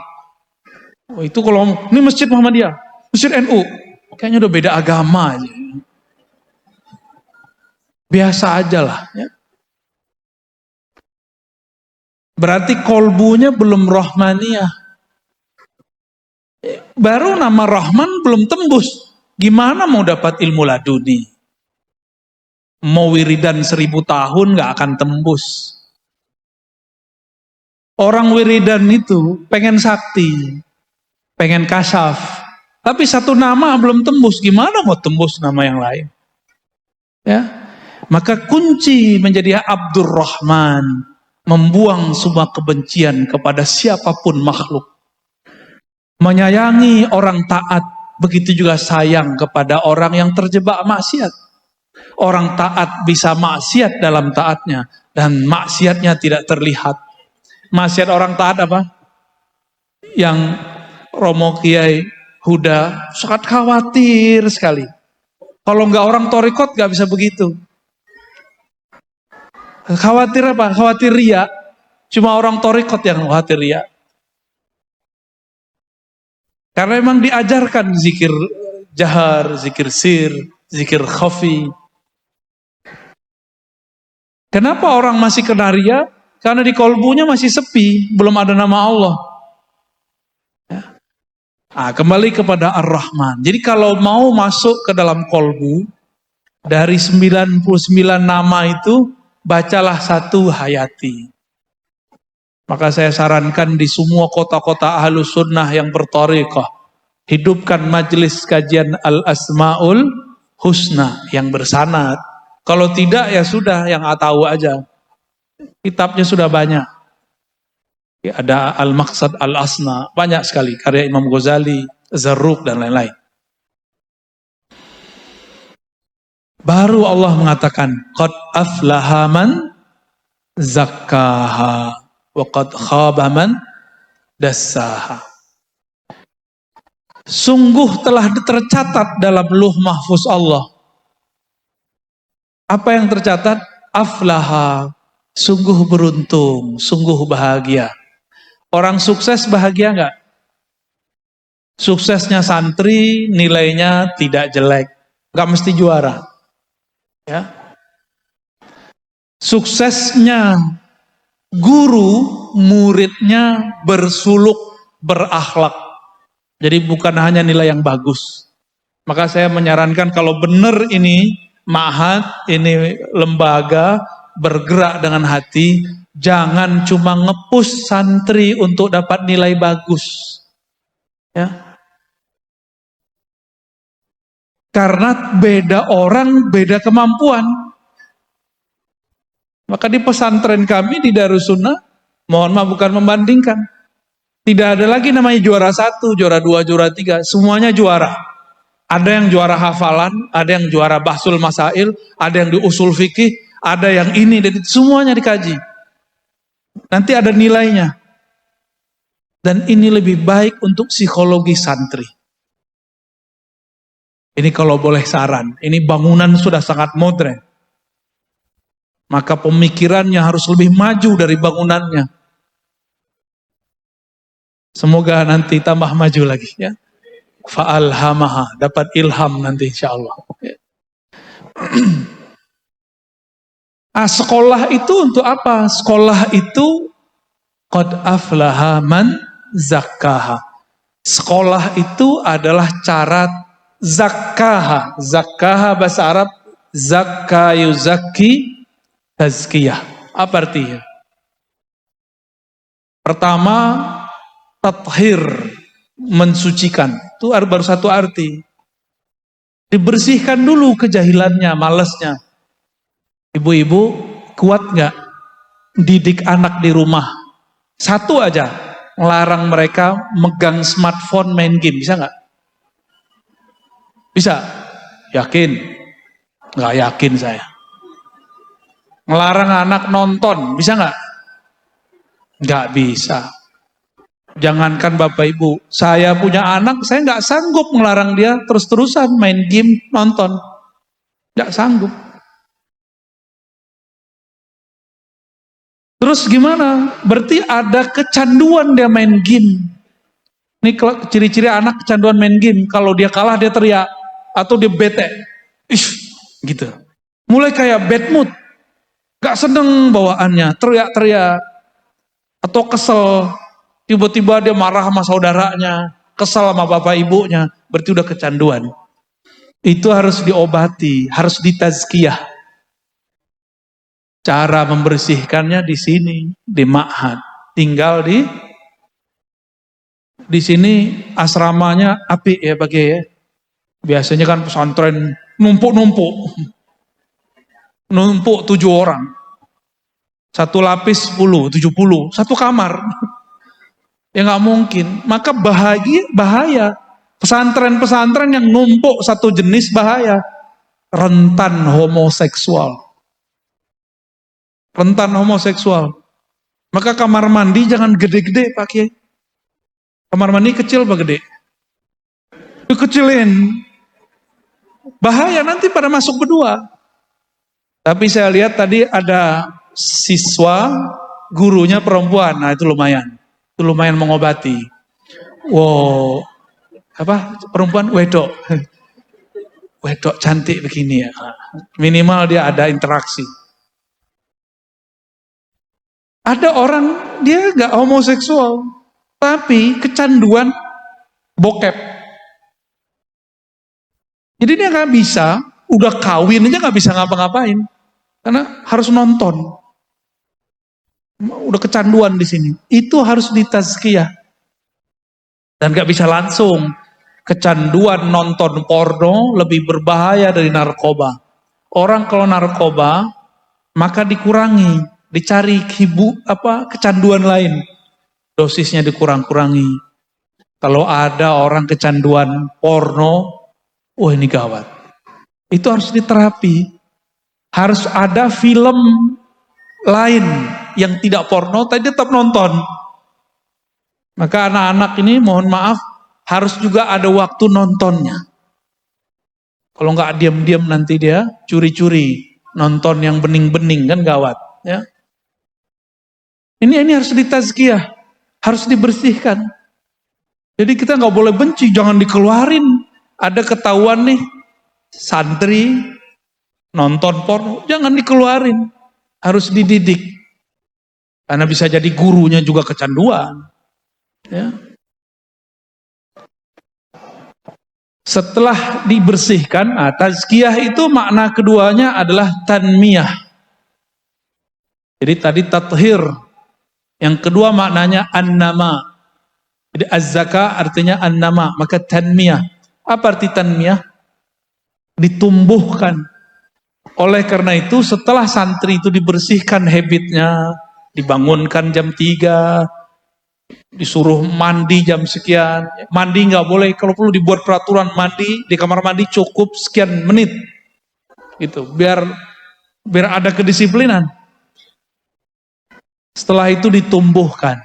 [SPEAKER 4] Oh, itu kalau ini masjid Muhammadiyah, masjid NU, kayaknya udah beda agama aja. Biasa aja lah ya. Berarti kolbunya belum rahmaniyah. Baru nama Rahman belum tembus. Gimana mau dapat ilmu laduni? Mau wiridan 1000 tahun gak akan tembus. Orang wiridan itu pengen sakti, pengen kasyaf. Tapi satu nama belum tembus. Gimana mau tembus nama yang lain? Ya, maka kunci menjadi Abdurrahman, membuang semua kebencian kepada siapapun makhluk. Menyayangi orang taat, begitu juga sayang kepada orang yang terjebak maksiat. Orang taat bisa maksiat dalam taatnya, dan maksiatnya tidak terlihat. Maksiat orang taat apa? Yang Romo Kiai Huda sangat khawatir sekali. Kalau nggak orang torikot nggak bisa begitu. Khawatir apa? Khawatir riya. Cuma orang torikot yang khawatir riya. Karena memang diajarkan zikir jahar, zikir sir, zikir khafi. Kenapa orang masih kena riya? Karena di kolbunya masih sepi, belum ada nama Allah. Ya. Nah, kembali kepada Ar-Rahman. Jadi kalau mau masuk ke dalam kolbu, dari 99 nama itu, bacalah satu hayati. Maka saya sarankan di semua kota-kota Ahlus Sunnah yang berthariqah, hidupkan majelis kajian Al-Asma'ul Husna yang bersanad. Kalau tidak ya sudah, yang tahu aja. Kitabnya sudah banyak. Ya, ada Al-Maqsad Al-Asna, banyak sekali karya Imam Ghazali, Zarruq dan lain-lain. Baru Allah mengatakan, qad aflaha man zakkaha wa qad khaba man dassaha. Sungguh telah tercatat dalam Lauh Mahfuz Allah. Apa yang tercatat? Aflaha, sungguh beruntung, sungguh bahagia. Orang sukses bahagia enggak? Suksesnya santri nilainya tidak jelek, enggak mesti juara. Ya. Suksesnya guru, muridnya bersuluk, berakhlak. Jadi bukan hanya nilai yang bagus. Maka saya menyarankan kalau benar ini ma'had, ini lembaga bergerak dengan hati, jangan cuma nge-push santri untuk dapat nilai bagus. Ya. Karena beda orang, beda kemampuan. Maka di pesantren kami di Darussunnah, mohon maaf bukan membandingkan. Tidak ada lagi namanya juara 1, juara 2, juara 3. Semuanya juara. Ada yang juara hafalan, ada yang juara bahsul masail, ada yang di usul fikih, ada yang ini, dan semuanya dikaji. Nanti ada nilainya. Dan ini lebih baik untuk psikologi santri. Ini kalau boleh saran, ini bangunan sudah sangat modern. maka pemikirannya harus lebih maju dari bangunannya. Semoga nanti tambah maju lagi ya. Fa'alhamaha, dapat ilham nanti insyaallah. Sekolah itu untuk apa? Sekolah itu qad aflaha man zakkaha. Sekolah itu adalah cara zakkaha. Zakkaha bahasa Arab zakka yuzakki tazkiyah. Apa artinya? Pertama, tathhir, mensucikan. Itu baru satu arti. Dibersihkan dulu kejahilannya, malasnya. Ibu-ibu kuat nggak didik anak di rumah? Satu aja, melarang mereka megang smartphone main game, bisa nggak? Bisa? Yakin? Nggak yakin saya. Melarang anak nonton, bisa nggak? Nggak bisa. Jangankan Bapak Ibu, saya punya anak, saya nggak sanggup melarang dia terus-terusan main game, nonton. Nggak sanggup. Terus gimana? Berarti ada kecanduan dia main game. Ini ciri-ciri anak kecanduan main game. Kalau dia kalah dia teriak. Atau dia bete. Gitu. Mulai kayak bad mood. Gak seneng bawaannya. Teriak-teriak. Atau kesel. Tiba-tiba dia marah sama saudaranya. Kesel sama bapak ibunya. Berarti udah kecanduan. Itu harus diobati. Harus ditazkiyah. Cara membersihkannya di sini, di ma'had. Tinggal di sini asramanya apik ya bagi ya. Biasanya kan pesantren numpuk-numpuk. Numpuk 7 orang. Satu lapis 10, 70, satu kamar. Ya nggak mungkin. Maka bahaya. Pesantren-pesantren yang numpuk satu jenis bahaya. Rentan homoseksual. Rentan homoseksual. Maka kamar mandi jangan gede-gede Pak Kiai. Kamar mandi kecil apa gede? Dikecilin. Bahaya nanti pada masuk berdua. Tapi saya lihat tadi ada siswa, gurunya perempuan. Nah itu lumayan. Itu lumayan mengobati. Wow. Apa? Perempuan wedok. Wedok cantik begini ya. Minimal dia ada interaksi. Ada orang dia nggak homoseksual, tapi kecanduan bokep. Jadi dia nggak bisa, udah kawin aja nggak bisa ngapa-ngapain, karena harus nonton. Udah kecanduan di sini. Itu harus ditazkiyah dan nggak bisa langsung. Kecanduan nonton porno lebih berbahaya dari narkoba. Orang kalau narkoba maka dikurangi. Dicari kecanduan lain. Dosisnya dikurang-kurangi. Kalau ada orang kecanduan porno, wah ini gawat. Itu harus diterapi. Harus ada film lain yang tidak porno, tapi tetap nonton. Maka anak-anak ini mohon maaf, harus juga ada waktu nontonnya. Kalau nggak diam-diam nanti dia curi-curi. Nonton yang bening-bening kan gawat. Ya. Ini harus ditazkiyah, harus dibersihkan. Jadi kita nggak boleh benci, jangan dikeluarin. Ada ketahuan nih, santri nonton porno, jangan dikeluarin. Harus dididik. Karena bisa jadi gurunya juga kecanduan. Ya. Setelah dibersihkan, tazkiyah itu makna keduanya adalah tanmiyah. Jadi tadi tathhir. Yang kedua maknanya an-nama. Jadi az-zaka artinya an-nama, maka tanmiyah. Apa arti tanmiyah? Ditumbuhkan. Oleh karena itu setelah santri itu dibersihkan habitnya, dibangunkan jam 3, disuruh mandi jam sekian. Mandi nggak boleh, kalau perlu dibuat peraturan mandi di kamar mandi cukup sekian menit. Gitu, biar ada kedisiplinan. Setelah itu ditumbuhkan.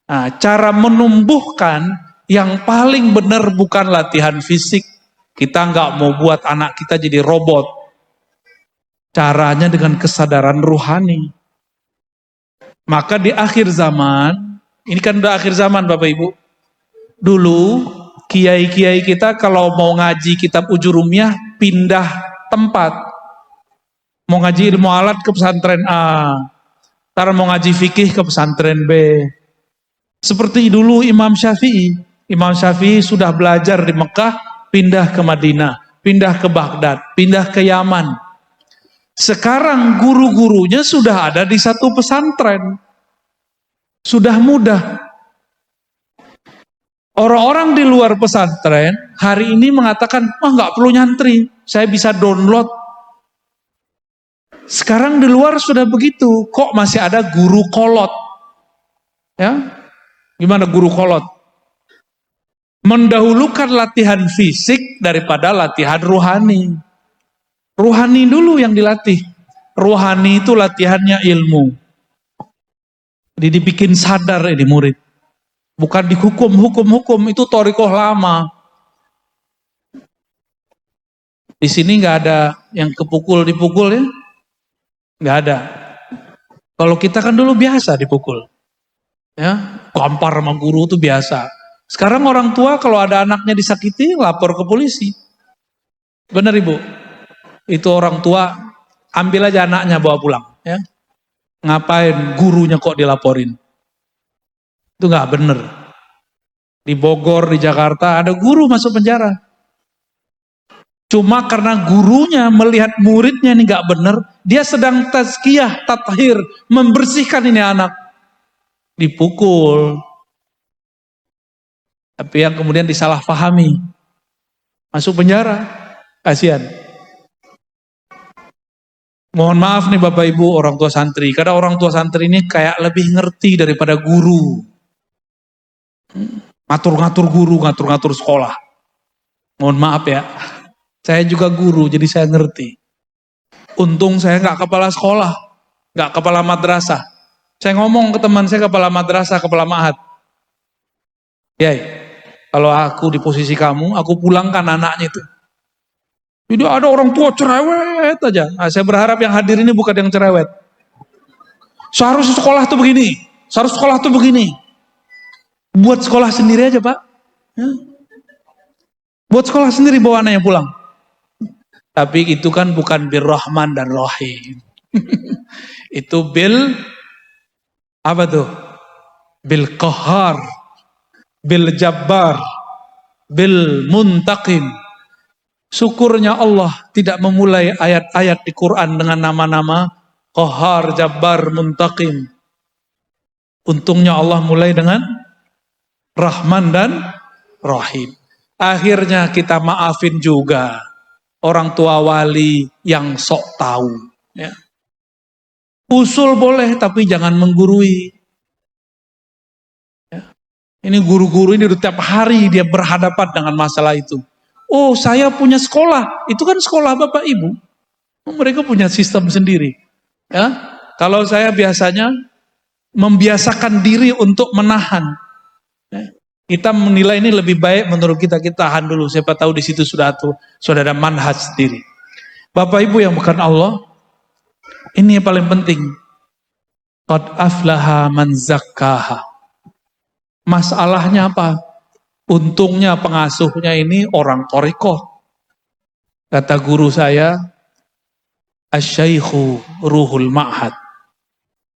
[SPEAKER 4] Nah, cara menumbuhkan yang paling benar bukan latihan fisik. Kita nggak mau buat anak kita jadi robot. Caranya dengan kesadaran ruhani. Maka di akhir zaman, ini kan udah akhir zaman Bapak Ibu. Dulu kiai-kiai kita kalau mau ngaji kitab Ujurumiyah pindah tempat. Mau ngaji ilmu alat ke pesantren A, ntar mau ngaji fikih ke pesantren B. Seperti dulu Imam Syafi'i. Imam Syafi'i sudah belajar di Mekah, pindah ke Madinah, pindah ke Baghdad, pindah ke Yaman. Sekarang guru-gurunya sudah ada di satu pesantren. Sudah mudah. Orang-orang di luar pesantren hari ini mengatakan, nggak perlu nyantri, saya bisa download. Sekarang di luar sudah begitu, kok masih ada guru kolot? Ya, gimana guru kolot? Mendahulukan latihan fisik daripada latihan ruhani. Ruhani dulu yang dilatih. Ruhani itu latihannya ilmu. Jadi dibikin sadar ini murid. Bukan dihukum, itu thorikoh lama. Di sini nggak ada yang dipukul ya. Nggak ada. Kalau kita kan dulu biasa dipukul. Ya, gampar sama guru itu biasa. Sekarang orang tua kalau ada anaknya disakiti, lapor ke polisi. Benar Ibu? Itu orang tua, ambil aja anaknya bawa pulang. Ya. Ngapain gurunya kok dilaporin? Itu nggak benar. Di Bogor, di Jakarta ada guru masuk penjara. Cuma karena gurunya melihat muridnya ini nggak benar, dia sedang tazkiyah, tathir, membersihkan ini anak. Dipukul. Tapi yang kemudian disalahpahami. Masuk penjara. Kasihan. Mohon maaf nih Bapak Ibu orang tua santri. Karena orang tua santri ini kayak lebih ngerti daripada guru. Ngatur-ngatur guru, ngatur-ngatur sekolah. Mohon maaf ya. Saya juga guru, jadi saya ngerti. Untung saya nggak kepala sekolah, nggak kepala madrasah. Saya ngomong ke teman saya kepala madrasah, kepala ma'had. Yai, kalau aku di posisi kamu, aku pulangkan anaknya itu. Jadi ada orang tua cerewet aja. Nah, saya berharap yang hadir ini bukan yang cerewet. Seharusnya sekolah tuh begini, seharusnya sekolah tuh begini. Buat sekolah sendiri aja Pak. Ya. Buat sekolah sendiri bawa anaknya pulang. Tapi itu kan bukan bil Rahman dan Rahim. Itu apa tuh? Bil Qahar, bil Jabbar, bil Muntaqim. Syukurnya Allah tidak memulai ayat-ayat di Quran dengan nama-nama Qahar, Jabbar, Muntaqim. Untungnya Allah mulai dengan Rahman dan Rahim. Akhirnya kita maafin juga orang tua wali yang sok tahu. Ya. Usul boleh tapi jangan menggurui. Ya. Ini guru-guru ini tiap hari dia berhadapan dengan masalah itu. Oh saya punya sekolah, itu kan sekolah Bapak Ibu. Mereka punya sistem sendiri. Ya. Kalau saya biasanya membiasakan diri untuk menahan. Ya. Kita menilai ini lebih baik menurut kita tahan dulu. Siapa tahu di situ sudah ada manhaj sendiri. Bapak Ibu yang bukan Allah, ini yang paling penting. Qad aflaha man zakkaha. Masalahnya apa? Untungnya pengasuhnya ini orang thariqah. Kata guru saya, asy-syaikhu ruhul ma'had.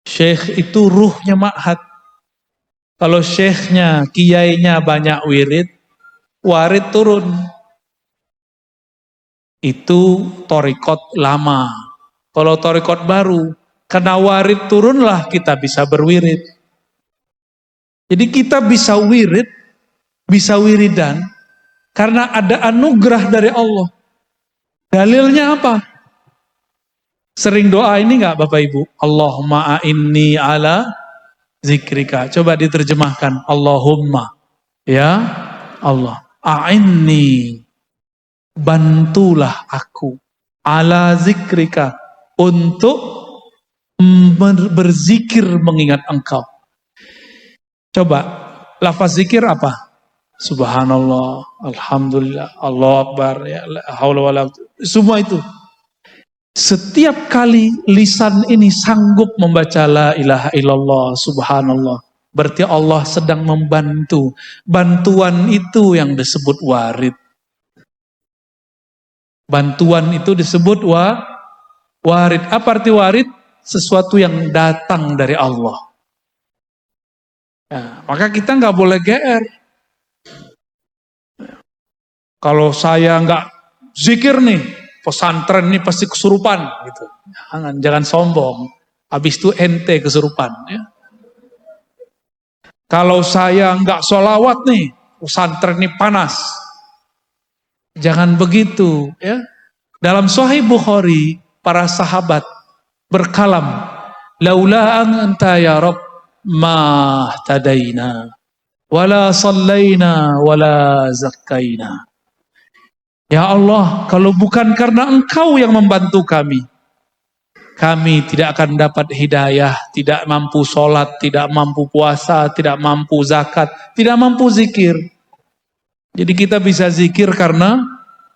[SPEAKER 4] Syekh itu ruhnya ma'had. Kalau syekhnya, kiainya banyak wirid, warid turun. Itu thariqat lama. Kalau thariqat baru, karena warid turunlah kita bisa berwirid. Jadi kita bisa wirid, bisa wiridan, karena ada anugerah dari Allah. Dalilnya apa? Sering doa ini enggak Bapak Ibu? Allahumma a'inni ala zikrika. Coba diterjemahkan. Allahumma. Ya Allah. A'inni. Bantulah aku. Ala zikrika. Untuk berzikir mengingat Engkau. Coba. Lafaz zikir apa? Subhanallah. Alhamdulillah. Allahu Akbar. Ya, haula wala. Semua itu. Setiap kali lisan ini sanggup membaca la ilaha illallah, subhanallah, berarti Allah sedang membantu. Bantuan itu yang disebut warid. Bantuan itu disebut warid. Apa arti warid? Sesuatu yang datang dari Allah. Nah, maka kita nggak boleh GR. Kalau saya nggak zikir nih, pesantren ini pasti kesurupan gitu. Jangan sombong. Habis itu ente kesurupan. Ya. Kalau saya nggak sholawat nih, pesantren ini panas. Jangan begitu. Ya. Dalam Sahih Bukhari, para sahabat berkalam, laula anta ya Rabb ma tadaina, wala sallaina, wala zakkaina. Ya Allah, kalau bukan karena Engkau yang membantu kami tidak akan dapat hidayah, tidak mampu sholat, tidak mampu puasa, tidak mampu zakat, tidak mampu zikir. Jadi kita bisa zikir karena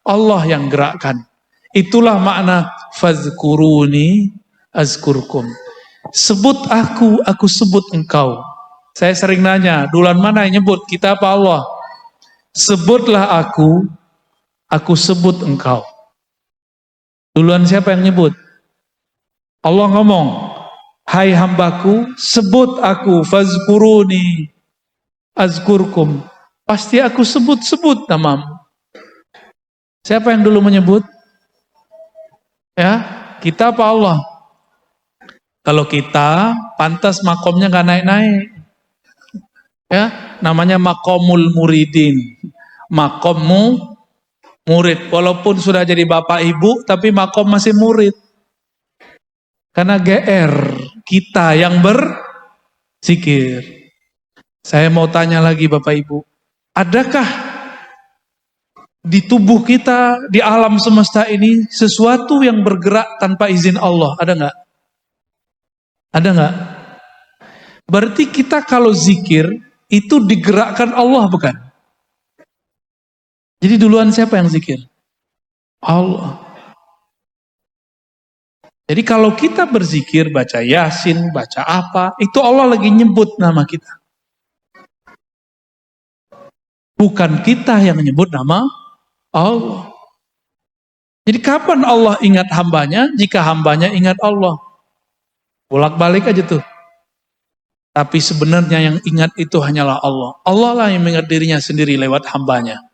[SPEAKER 4] Allah yang gerakkan. Itulah makna fazkuruni azkurkum. Sebut aku sebut engkau. Saya sering nanya, duluan mana yang nyebut? Kita apa Allah? Sebutlah aku sebut engkau. Duluan siapa yang nyebut? Allah ngomong, hai hambaku, sebut aku, fazkuruni azkurkum. Pasti aku sebut namamu. Siapa yang dulu menyebut? Ya, kita apa Allah? Kalau kita, pantas makomnya gak naik-naik. Ya, namanya makomul muridin. Makommu murid. Walaupun sudah jadi bapak ibu, tapi makom masih murid. Karena GR kita yang berzikir. Saya mau tanya lagi Bapak Ibu, adakah di tubuh kita, di alam semesta ini sesuatu yang bergerak tanpa izin Allah? Ada nggak? Ada nggak? Berarti kita kalau zikir itu digerakkan Allah, bukan? Jadi duluan siapa yang zikir? Allah. Jadi kalau kita berzikir, baca Yasin, baca apa, itu Allah lagi nyebut nama kita. Bukan kita yang menyebut nama Allah. Jadi kapan Allah ingat hambanya? Jika hambanya ingat Allah. Bolak-balik aja tuh. Tapi sebenarnya yang ingat itu hanyalah Allah. Allah lah yang mengingat dirinya sendiri lewat hambanya.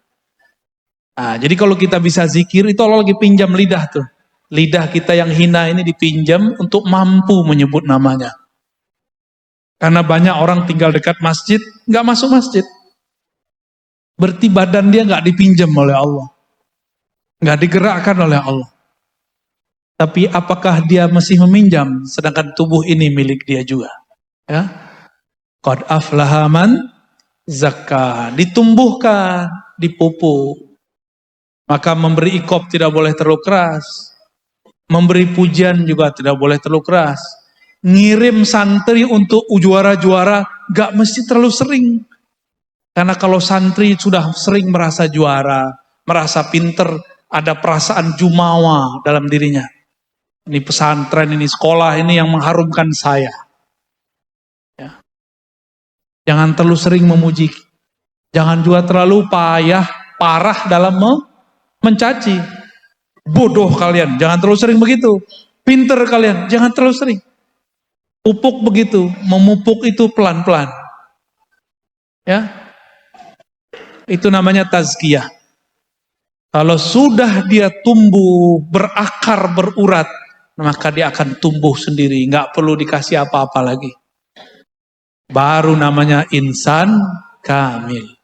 [SPEAKER 4] Nah, jadi kalau kita bisa zikir, itu Allah lagi pinjam lidah tuh. Lidah kita yang hina ini dipinjam untuk mampu menyebut namanya. Karena banyak orang tinggal dekat masjid, nggak masuk masjid. Berarti badan dia nggak dipinjam oleh Allah. Nggak digerakkan oleh Allah. Tapi apakah dia masih meminjam, sedangkan tubuh ini milik dia juga. Ya, qad aflaha man zakka, ditumbuhkan, dipupuk. Maka memberi ikop tidak boleh terlalu keras. Memberi pujian juga tidak boleh terlalu keras. Ngirim santri untuk juara-juara gak mesti terlalu sering. Karena kalau santri sudah sering merasa juara, merasa pinter, ada perasaan jumawa dalam dirinya. Ini pesantren, ini sekolah, ini yang mengharumkan saya. Ya. Jangan terlalu sering memuji. Jangan juga terlalu parah dalam mencaci. Bodoh kalian, jangan terlalu sering begitu. Pinter kalian, jangan terlalu sering. Pupuk begitu, memupuk itu pelan-pelan. Ya, itu namanya tazkiyah. Kalau sudah dia tumbuh, berakar, berurat, maka dia akan tumbuh sendiri, nggak perlu dikasih apa-apa lagi. Baru namanya insan kamil.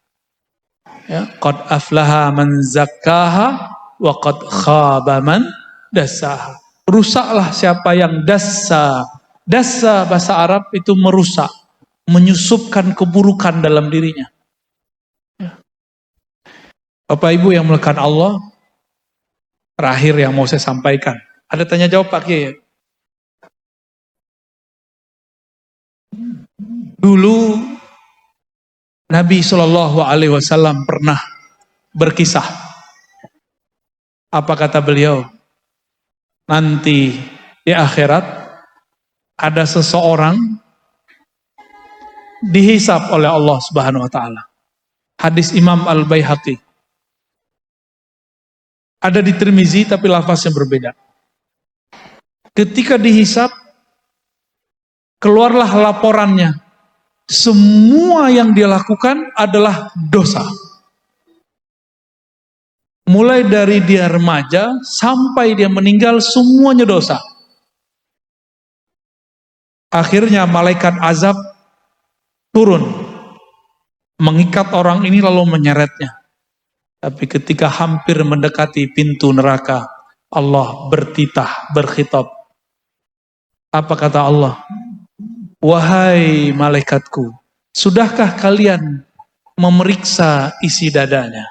[SPEAKER 4] Ya, qad aflaha man zakkaha wa qad khaba man dassaha. Rusaklah siapa yang dassa. Dassa bahasa Arab itu merusak, menyusupkan keburukan dalam dirinya. Ya. Bapak Ibu yang melekat Allah, terakhir yang mau saya sampaikan. Ada tanya jawab Pak Kiai? Dulu Nabi SAW pernah berkisah. Apa kata beliau? nanti di akhirat ada seseorang dihisab oleh Allah Subhanahu wa taala. Hadis Imam Al-Baihaqi. Ada di Tirmizi tapi lafaznya berbeda. Ketika dihisab, keluarlah laporannya. Semua yang dia lakukan adalah dosa. Mulai dari dia remaja sampai dia meninggal, semuanya dosa. Akhirnya malaikat azab turun, mengikat orang ini lalu menyeretnya. Tapi ketika hampir mendekati pintu neraka, Allah bertitah, berkhitab. Apa kata Allah? Wahai malaikatku, sudahkah kalian memeriksa isi dadanya?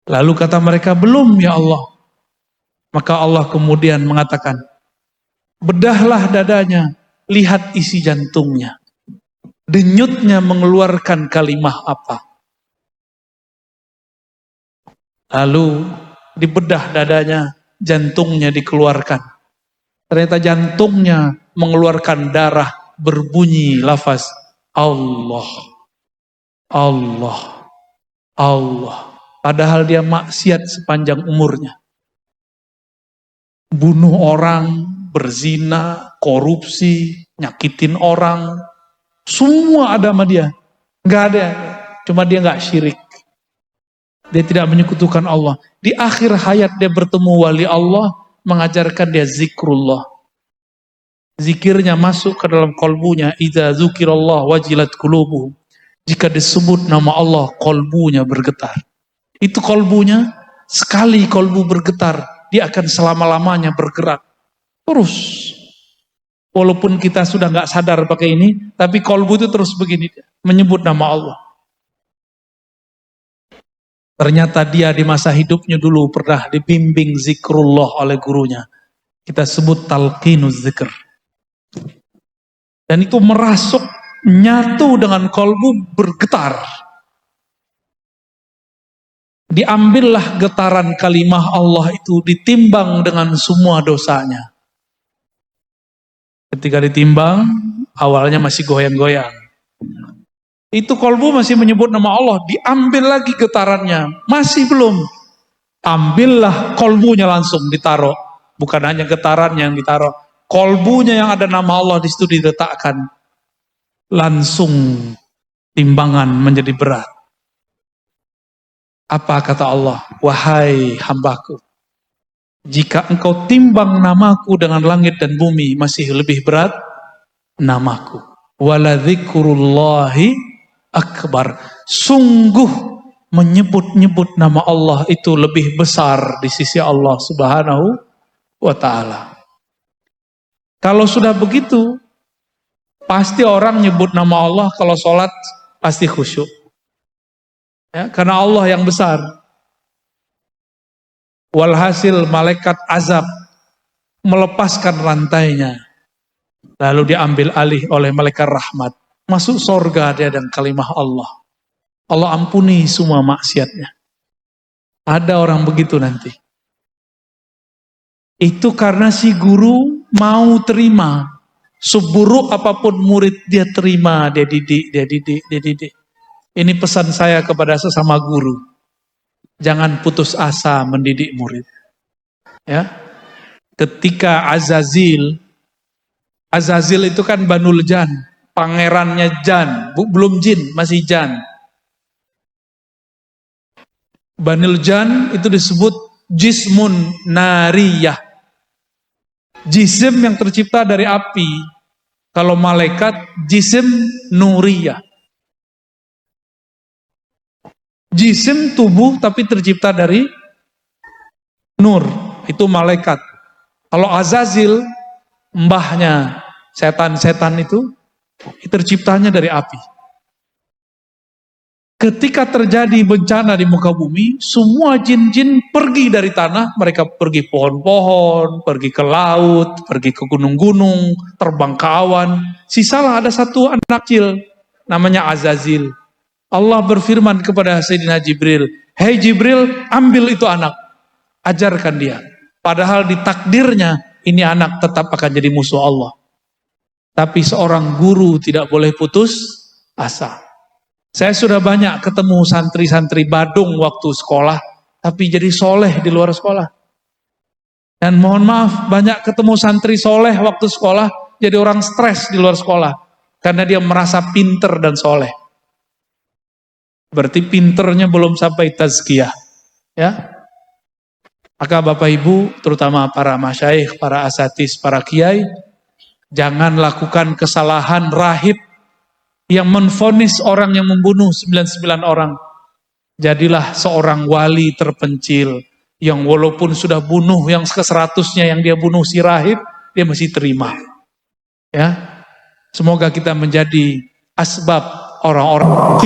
[SPEAKER 4] Lalu kata mereka, belum ya Allah. Maka Allah kemudian mengatakan, bedahlah dadanya, lihat isi jantungnya. Denyutnya mengeluarkan kalimah apa? Lalu dibedah dadanya, jantungnya dikeluarkan. Ternyata jantungnya mengeluarkan darah, berbunyi lafaz Allah, Allah, Allah. Padahal dia maksiat sepanjang umurnya. Bunuh orang, berzina, korupsi, nyakitin orang. Semua ada sama dia. Nggak ada. Cuma dia nggak syirik. Dia tidak menyekutukan Allah. Di akhir hayat dia bertemu wali Allah, mengajarkan dia zikrullah. Zikirnya masuk ke dalam kolbunya. Idza dzukirallah wajilat qulubuhum. Jika disebut nama Allah, kolbunya bergetar. Itu kolbunya, sekali kolbu bergetar, dia akan selama-lamanya bergerak. Terus. Walaupun kita sudah nggak sadar pakai ini, tapi kolbu itu terus begini, menyebut nama Allah. Ternyata dia di masa hidupnya dulu pernah dibimbing zikrullah oleh gurunya. Kita sebut talqinuz zikr. Dan itu merasuk, nyatu dengan kolbu, bergetar. Diambillah getaran kalimah Allah itu, ditimbang dengan semua dosanya. Ketika ditimbang, awalnya masih goyang-goyang. Itu kolbu masih menyebut nama Allah, diambil lagi getarannya, masih belum. Ambillah kolbunya langsung ditaruh, bukan hanya getarannya yang ditaruh, kolbunya yang ada nama Allah di situ diletakkan. Langsung timbangan menjadi berat. Apa kata Allah? Wahai hambaku, jika engkau timbang namaku dengan langit dan bumi, masih lebih berat namaku. Waladzikrullahi akbar. Sungguh menyebut-nyebut nama Allah itu lebih besar di sisi Allah Subhanahu wa ta'ala. Kalau sudah begitu, pasti orang nyebut nama Allah kalau sholat pasti khusyuk. Ya, karena Allah yang besar. Walhasil malaikat azab melepaskan rantainya. Lalu diambil alih oleh malaikat rahmat. Masuk surga dia dan kalimah Allah. Allah ampuni semua maksiatnya. Ada orang begitu nanti. Itu karena si guru mau terima. Seburuk apapun murid dia terima, dia didik, dia didik, dia didik. Ini pesan saya kepada sesama guru. Jangan putus asa mendidik murid. Ya. Ketika Azazil itu kan Banul Jan, pangerannya Jan, belum jin, masih Jan. Banul Jan itu disebut jismun nariyah. Jisim yang tercipta dari api. Kalau malaikat jisim nuriyah. Jisim tubuh tapi tercipta dari nur, itu malaikat. Kalau Azazil, mbahnya setan-setan itu terciptanya dari api. Ketika terjadi bencana di muka bumi, semua jin-jin pergi dari tanah, mereka pergi pohon-pohon, pergi ke laut, pergi ke gunung-gunung, terbang ke awan. Sisalah ada satu anak kecil, namanya Azazil. Allah berfirman kepada Sayyidina Jibril, "Hei Jibril, ambil itu anak." ajarkan dia. Padahal di takdirnya ini anak tetap akan jadi musuh Allah. Tapi seorang guru tidak boleh putus asa. Saya sudah banyak ketemu santri-santri Badung waktu sekolah, tapi jadi soleh di luar sekolah. Dan mohon maaf, banyak ketemu santri soleh waktu sekolah, jadi orang stres di luar sekolah. Karena dia merasa pinter dan soleh. Berarti pinternya belum sampai tazkiyah. Ya. Maka Bapak Ibu, terutama para masyaikh, para asatis, para kiai, jangan lakukan kesalahan rahib yang menvonis orang yang membunuh 99 orang. Jadilah seorang wali terpencil yang walaupun sudah bunuh yang ke-100-nya yang dia bunuh si rahib, dia masih terima. Ya. Semoga kita menjadi asbab orang-orang